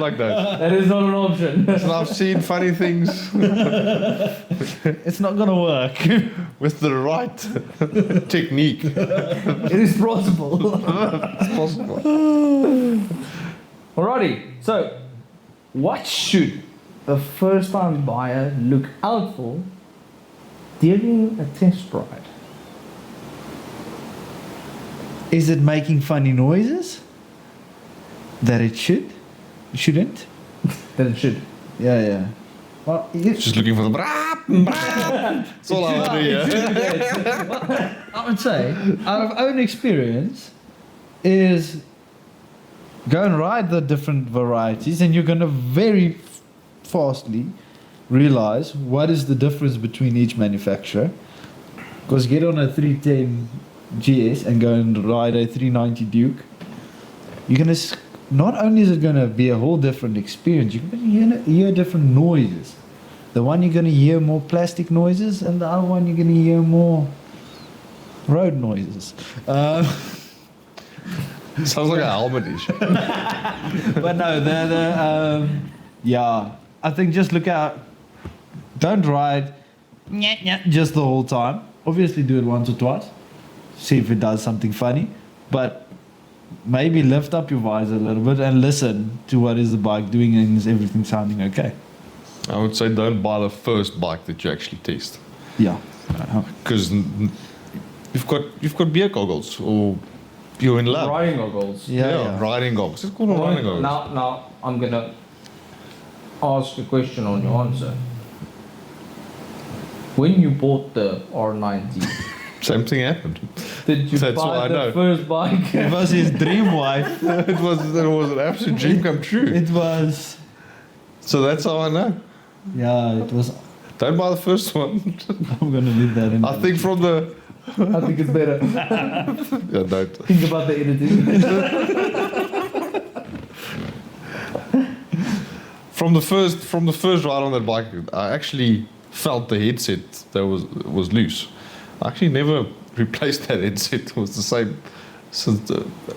like that. That is not an option. And I've seen funny things It's not gonna work. with the right technique. It is possible. It's possible. Alrighty, so what should a first time buyer look out for during a test ride? Is it making funny noises? That it shouldn't? That it should. Yeah. Well, Just looking for the That's all I want to hear. I would say, out of own experience, is Go and ride the different varieties, and you're going to very fastly realize what is the difference between each manufacturer. Because get on a 310 GS and go and ride a 390 Duke, you're going to, not only is it going to be a whole different experience, you're going to hear different noises. The one you're going to hear more plastic noises, and the other one you're going to hear more road noises. Sounds like a helmet issue. But no, yeah, I think just look out. Don't ride just the whole time. Obviously do it once or twice. See if it does something funny. But maybe lift up your visor a little bit and listen to what is the bike doing, and is everything sounding okay. I would say don't buy the first bike that you actually test. Yeah. Because you've got beer goggles, or you're in lab. Riding goggles. Yeah. Riding goggles. It's called a riding goggles. Now I'm gonna ask a question on your answer. When you bought the R90, Same thing happened. did you That's what buy I the know. first bike? It was his dream wife. it was an absolute dream come true. It was, So that's how I know. yeah, it was. Don't buy the first one. I'm going to leave that in. I think from the I think it's better. yeah, don't. Think about the editing. From the first ride on that bike, I actually felt the headset that was loose. I actually never replaced that headset. It was the same since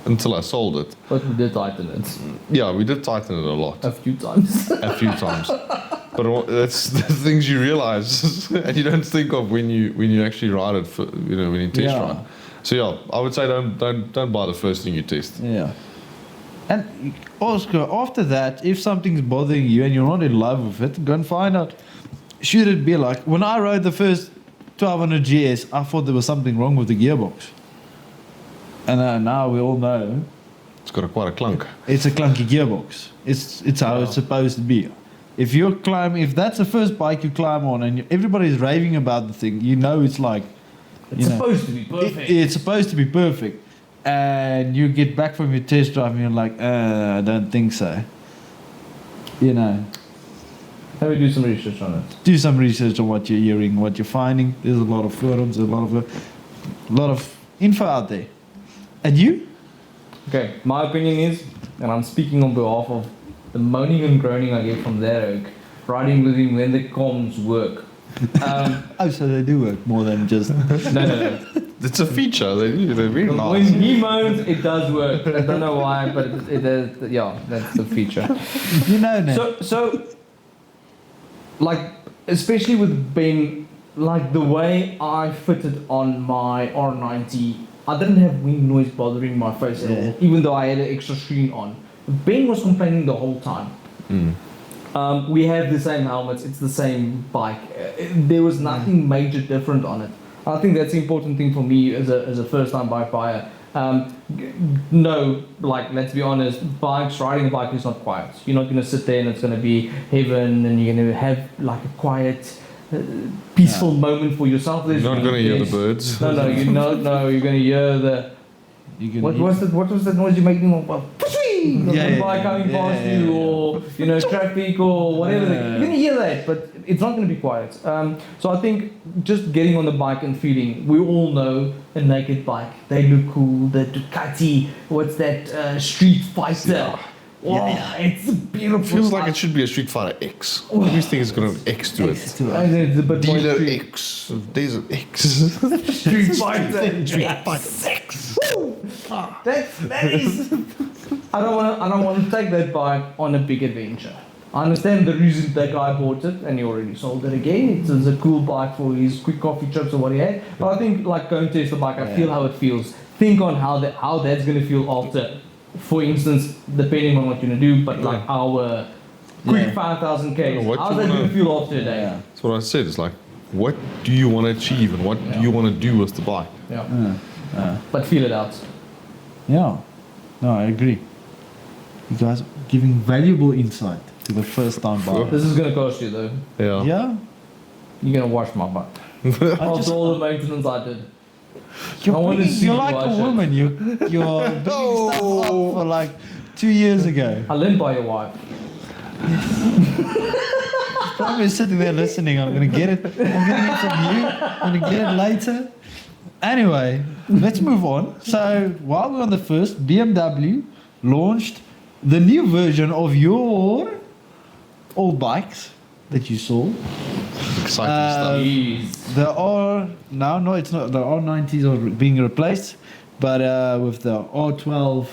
until I sold it. But we did tighten it Yeah, we did tighten it a lot, a few times. a few times. But that's the things you realize and you don't think of when you actually ride it. When you test ride. So yeah, I would say don't buy the first thing you test. Yeah. And Oscar, after that, if something's bothering you and you're not in love with it, go and find out. Should it be like, when I rode the first 1200 GS, I thought there was something wrong with the gearbox. And now we all know It's got quite a clunk. it's a clunky gearbox. It's how it's supposed to be. If that's the first bike you climb on and everybody's raving about the thing, you know it's like, It's supposed to be perfect. it's supposed to be perfect. And you get back from your test drive and you're like, I don't think so. You know, Have we do some research on it? do some research on what you're hearing, what you're finding. There's a lot of forums, a lot of info out there. And you? Okay, my opinion is, and I'm speaking on behalf of the moaning and groaning I get from that oak, riding with him when the comms work. So they do work more than just... No. It's a feature. They're very When nice. he moans, it does work. I don't know why, but it is, yeah, that's the feature. You know that. So, like, especially with Ben, like the way I fitted on my R90, I didn't have wind noise bothering my face at all, even though I had an extra screen on. Ben was complaining the whole time. We have the same helmets, it's the same bike. There was nothing major different on it. I think that's the important thing for me as a first-time bike buyer. No, like, let's be honest, riding a bike is not quiet. You're not going to sit there and it's going to be heaven and you're going to have like a quiet, peaceful moment for yourself. You're not going to hear the birds. No, you're not. No, you're going to hear the... What was that noise you making? The bike coming past you, or traffic, or whatever. You're gonna hear that, but it's not gonna be quiet. So I think just getting on the bike and feeling. We all know a naked bike. They look cool. The Ducati. What's that? Street Fighter. Yeah. It's beautiful. Feels like it should be a Street Fighter X. Everything is going to have X to it. And it's a bit more Dealer street. X. There's an X. Street Fighter. Street Fighter X. That is. I don't want to take that bike on a big adventure. I understand the reason that guy bought it, and he already sold it again. It's a cool bike for his quick coffee trips or what he had. But I think, like, going to test the bike, I feel how it feels. Think on how that's going to feel after. For instance, depending on what you're going to do, but like our quick 5,000 Ks, how's that going to feel after a day? Yeah. That's what I said. It's like, what do you want to achieve and what do you want to do with the bike? But feel it out. Yeah. No, I agree. You guys are giving valuable insight to the first time buyer. This is going to cost you though. Yeah. Yeah? You're going to wash my bike. After all the maintenance I did. You're like a woman. You're doing stuff up for like 2 years ago. I learned by your wife. Probably sitting there listening. I'm going to get it. I'm getting it from you. I'm going to get it later. Anyway, let's move on. So while we're on the first, BMW launched the new version of your old bikes that you saw. Exciting stuff. Jeez. The R now, no, it's not. The R90s are being replaced, but with the R12,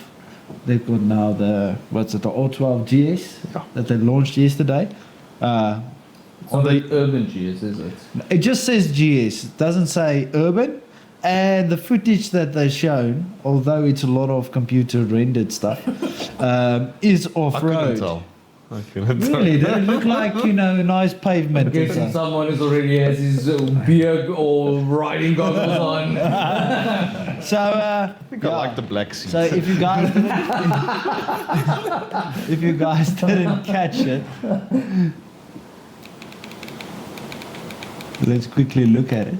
they've got now the the R12 GS that they launched yesterday. It's not the urban GS, is it? It just says GS. It doesn't say urban. And the footage that they've shown, although it's a lot of computer rendered stuff, is off I couldn't road. tell. I couldn't tell. Really, they look like nice pavement. Okay, and stuff. someone who already has his beard or riding goggles on. So I think I like the black seats. So if you guys didn't catch it, let's quickly look at it.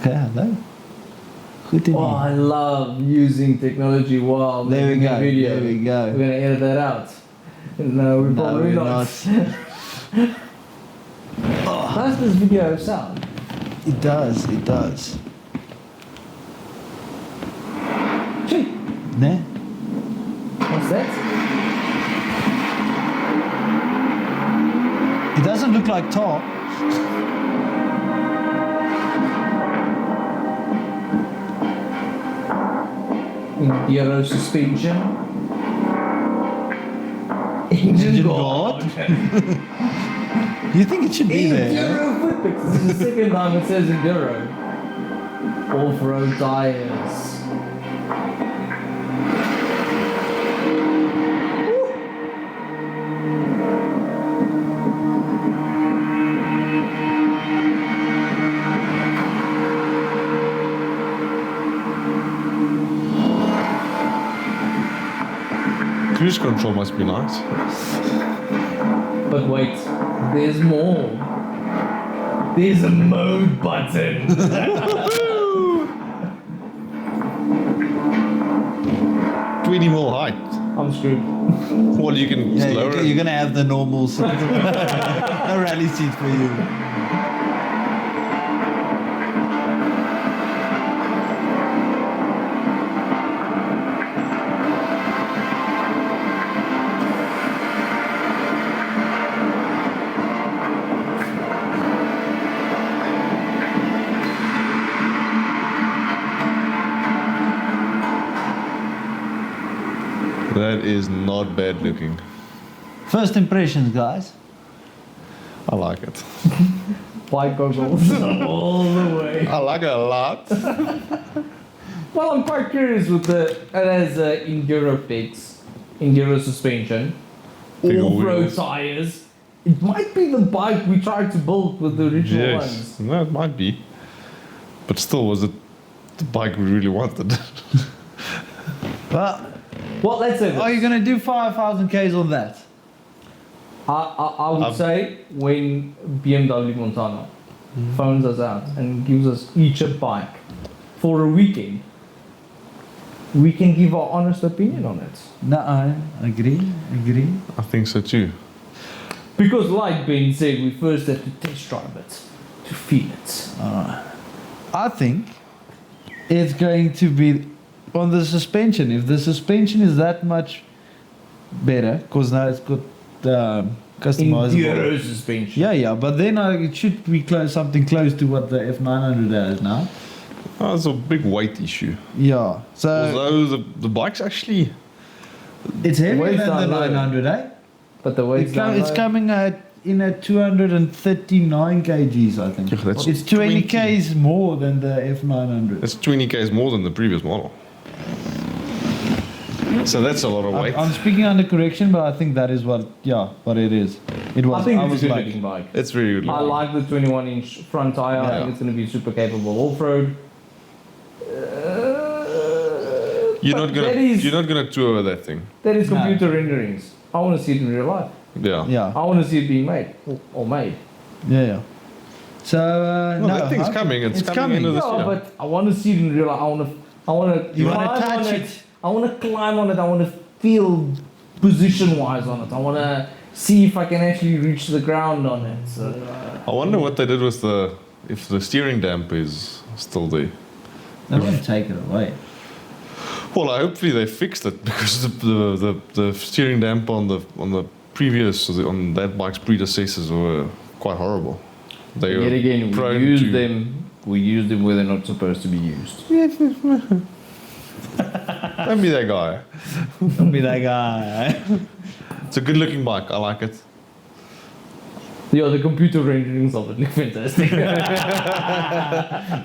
Okay, hello. Oh, I love using technology while There we making a go. video. There we go. We're gonna edit that out. No, we're probably we're not. How does this video sound? It does. It does. Nah. What's that? It doesn't look like tar. Euro suspension. Engine guard. You think it should be there? Enduro footpicks. This is the second time it says Enduro. Off-road tires. Cruise control must be nice. But wait, there's more. There's a mode button. 20 mil height. I'm screwed. Well, you can lower You're gonna have the normal seat. No rally seat for you. That is not bad looking. First impressions, guys. I like it. White goggles all the way. I like it a lot. Well, I'm quite curious with it has enduro pegs, enduro suspension, Bigger off-road wheels. tires. It might be the bike we tried to build with the original ones. No, it might be. But still, was it the bike we really wanted? Well, let's say this. are you gonna do 5,000 Ks on that? I would say when BMW Montana phones us out and gives us each a bike for a weekend, we can give our honest opinion on it. No, I agree. I think so too. Because like Ben said, we first have to test drive it, to feel it. I think it's going to be on the suspension. If the suspension is that much better, because now it's got customizable. Enduro suspension. Yeah, but then it should be something close to what the F900 has now. Oh, it's a big weight issue. Yeah, so Although the bike's actually... it's heavier Weight's than the down low. 900, eh? But the weight's It's coming in at 239 kgs, I think. Yeah, that's It's 20 20. kgs more than the F900. It's 20 k's more than the previous model. So that's a lot of weight. I'm speaking under correction, but I think that is what it is. It was. I think it's was a good like, looking bike. It's very good. I like the 21-inch front tire. I Yeah. think it's going to be super capable off-road. You're But not gonna tour with that thing. That is No. computer renderings. I want to see it in real life. Yeah. Yeah, I want to see it being made or made. yeah. So No, that thing's coming. It's coming into this No, year. but I want to see it in real life. I want to You wanna climb on touch it. it. I want to climb on it. I want to feel position-wise on it. I want to see if I can actually reach the ground on it. So, I wonder what they did with if the steering damper is still there. They won't take it away. Well, hopefully they fixed it because the steering damper on the previous on that bike's predecessors were quite horrible. They yet were again, prone we use to- them. We use them where they're not supposed to be used. Don't be that guy. Don't be that guy. It's a good-looking bike. I like it. Yeah, the computer renderings of it look fantastic. Yeah,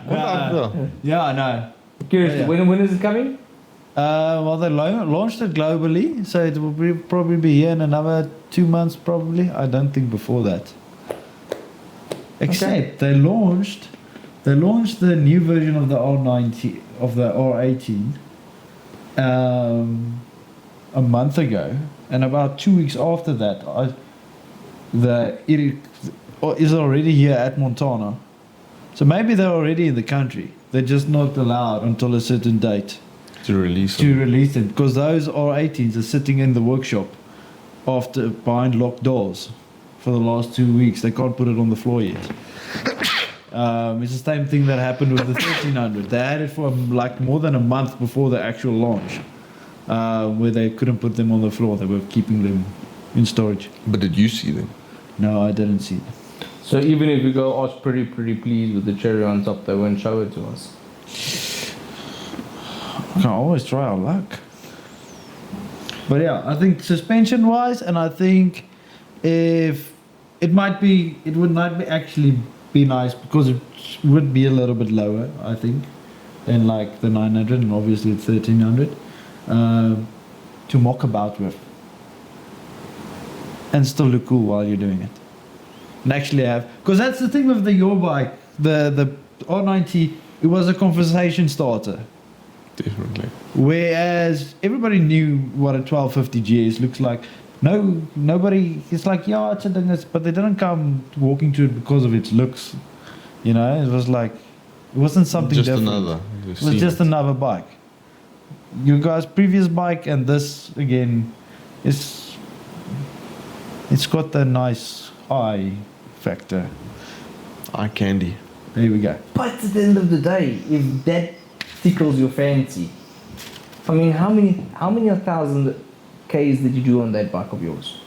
I know. Curiously, Yeah. when is it coming? Well, they launched it globally, so it will probably be here in another 2 months, probably. I don't think before that. Except they launched the new version of the R90 of the R18 a month ago, and about 2 weeks after that, it is already here at Montana. So maybe they're already in the country. They're just not allowed until a certain date To release to it. release them, because those R18s are sitting in the workshop behind locked doors for the last 2 weeks. They can't put it on the floor yet. It's the same thing that happened with the 1300. They had it for like more than a month before the actual launch, where they couldn't put them on the floor. They were keeping them in storage. But did you see them? No, I didn't see them. So even if we go, I was pretty pleased with the cherry on top, they won't show it to us. We can always try our luck. But yeah, I think suspension wise, and I think if it would not actually be nice because it would be a little bit lower, I think, than like the 900 and obviously the 1300 to mock about with and still look cool while you're doing it. And actually have, because that's the thing with your bike, the R90, it was a conversation starter. Definitely. Whereas everybody knew what a 1250 GS looks like. Nobody. It's like, yeah, it's a thing, but they didn't come walking to it because of its looks. You know, it was like, it wasn't something Just different. another. It was just another bike. Your guys' previous bike and this again, it's got the nice eye factor. eye candy. There we go. But at the end of the day, if that tickles your fancy, I mean, how many 1,000 Ks did you do on that bike of yours?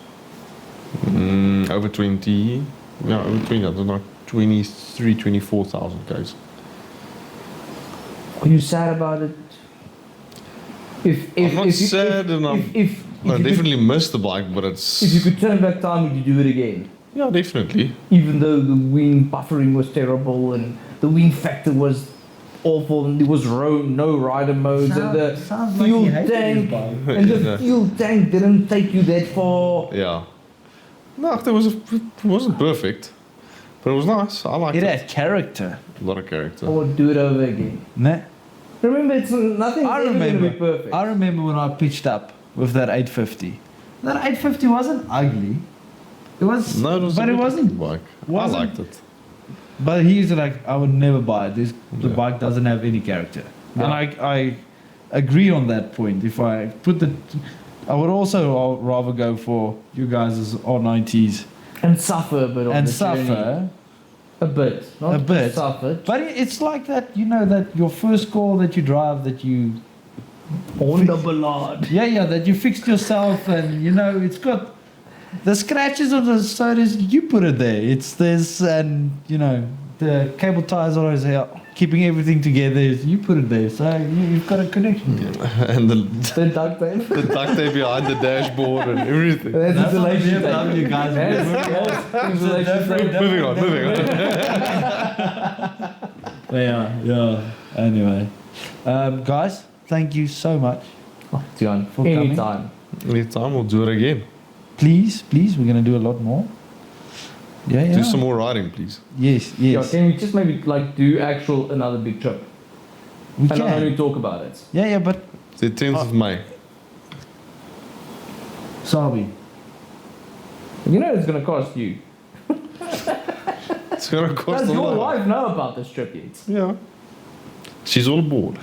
Over 20. Yeah, over 20. I don't know, 23, 24,000 guys. Are you sad about it? I'm not sad, and I definitely miss the bike, but it's. If you could turn back time, would you do it again? Yeah, definitely. Even though the wing buffering was terrible and the wing factor was awful and there was no rider modes and the fuel tank fuel tank didn't take you that far. Yeah. No, it wasn't perfect, but it was nice. I liked It it. had character. A lot of character. I would do it over again. Nah. Remember, it's nothing's I ever going to remember. be perfect. I remember when I pitched up with that 850. That 850 wasn't ugly. It was, No, it was but a it good wasn't. bike. wasn't- I liked it. But he's like, I would never buy it. The Yeah. bike doesn't have any character, Yeah. and I agree on that point. If I put I would also rather go for you guys' R90s and suffer a bit on and the journey. suffer. A bit. Not A bit. Suffer. But it's like that, you know, that your first car that you drive that you On the ballad. yeah, that you fixed yourself, and you know it's got the scratches of the sodas. You put it there. It's this, and you know the cable ties are always here, keeping everything together. You put it there, so you've got a connection. And the The duct tape. duct tape behind the dashboard and everything. That's That's not insulation a tape. BMW, guys. That's insulation tape. Moving on. Yeah. Anyway, guys, thank you so much. Tiaan, For coming. anytime. Anytime we'll do it again. Please, we're gonna do a lot more. Yeah. Do some more riding, please. Yes. Yeah, can we just maybe like do another big trip We and not can. only talk about it? Yeah, but The 10th of May. Sabi. You know it's gonna cost you. It's gonna cost Does a your lot. wife know about this trip yet? Yeah. She's all aboard.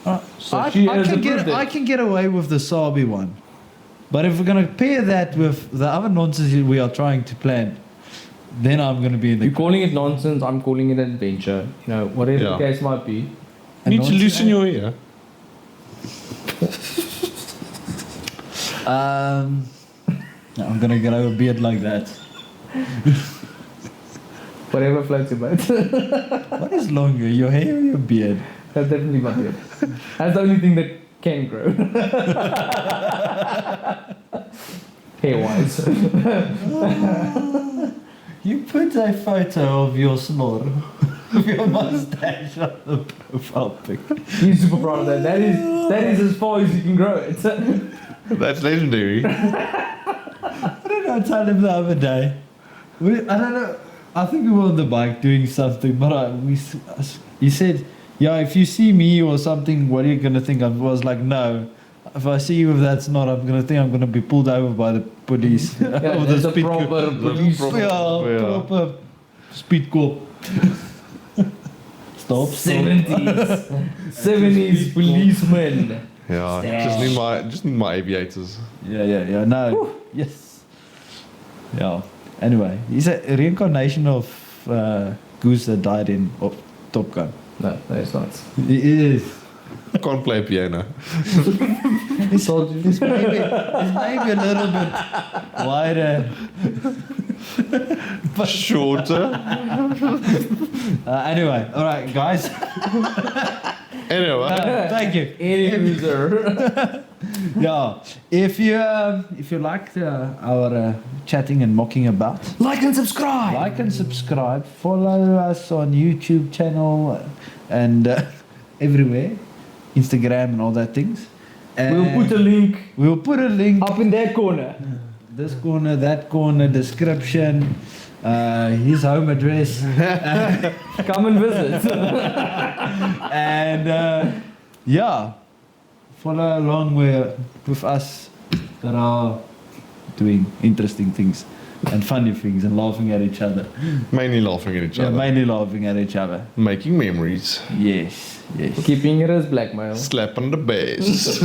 So I she can has get approved it. I can get away with the Sabi one, but if we're gonna pair that with the other nonsense we are trying to plan, then I'm gonna be in the. You're calling it nonsense. I'm calling it adventure. You know, whatever the case might be. You need to loosen your ear. No, I'm gonna grow a beard like that. Whatever floats your boat. What is longer, your hair or your beard? That's definitely my beard. That's the only thing that can grow. Hair-wise. You put a photo of your snore, of your mustache on the profile pic. He's super proud of that. That is as far as you can grow it. That's legendary. What did I tell him the other day? I don't know. I think we were on the bike doing something, but he said, "Yeah, if you see me or something, what are you gonna think?" I was like, "No. If I see you with that snot, I'm gonna think I'm gonna be pulled over by the police." Yeah, Or there's the a speed proper cop. police. Proper speed cop. Stop. 70s policeman. Yeah, just need my aviators. Yeah. No. Whew. Yes. Yeah. Anyway, he's a reincarnation of Goose that died in Top Gun. No, it's not. He is. Can't play piano. It's maybe a little bit wider. Shorter. Anyway, all right, guys. Anyway. Thank you. Any loser. Yeah, if you liked our chatting and mocking about, Like and subscribe. follow us on YouTube channel and everywhere, Instagram and all that things. And We'll put a link link up in that corner. this corner, that corner, description, his home address, Come and visit. and yeah, follow along with us that are doing interesting things and funny things and laughing at each other. Mainly laughing at each Yeah, other. mainly laughing at each other. Making memories. Yes. Keeping it as blackmail. Slap on the bass.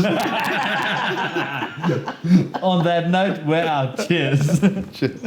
On that note, we're out. Cheers. Cheers.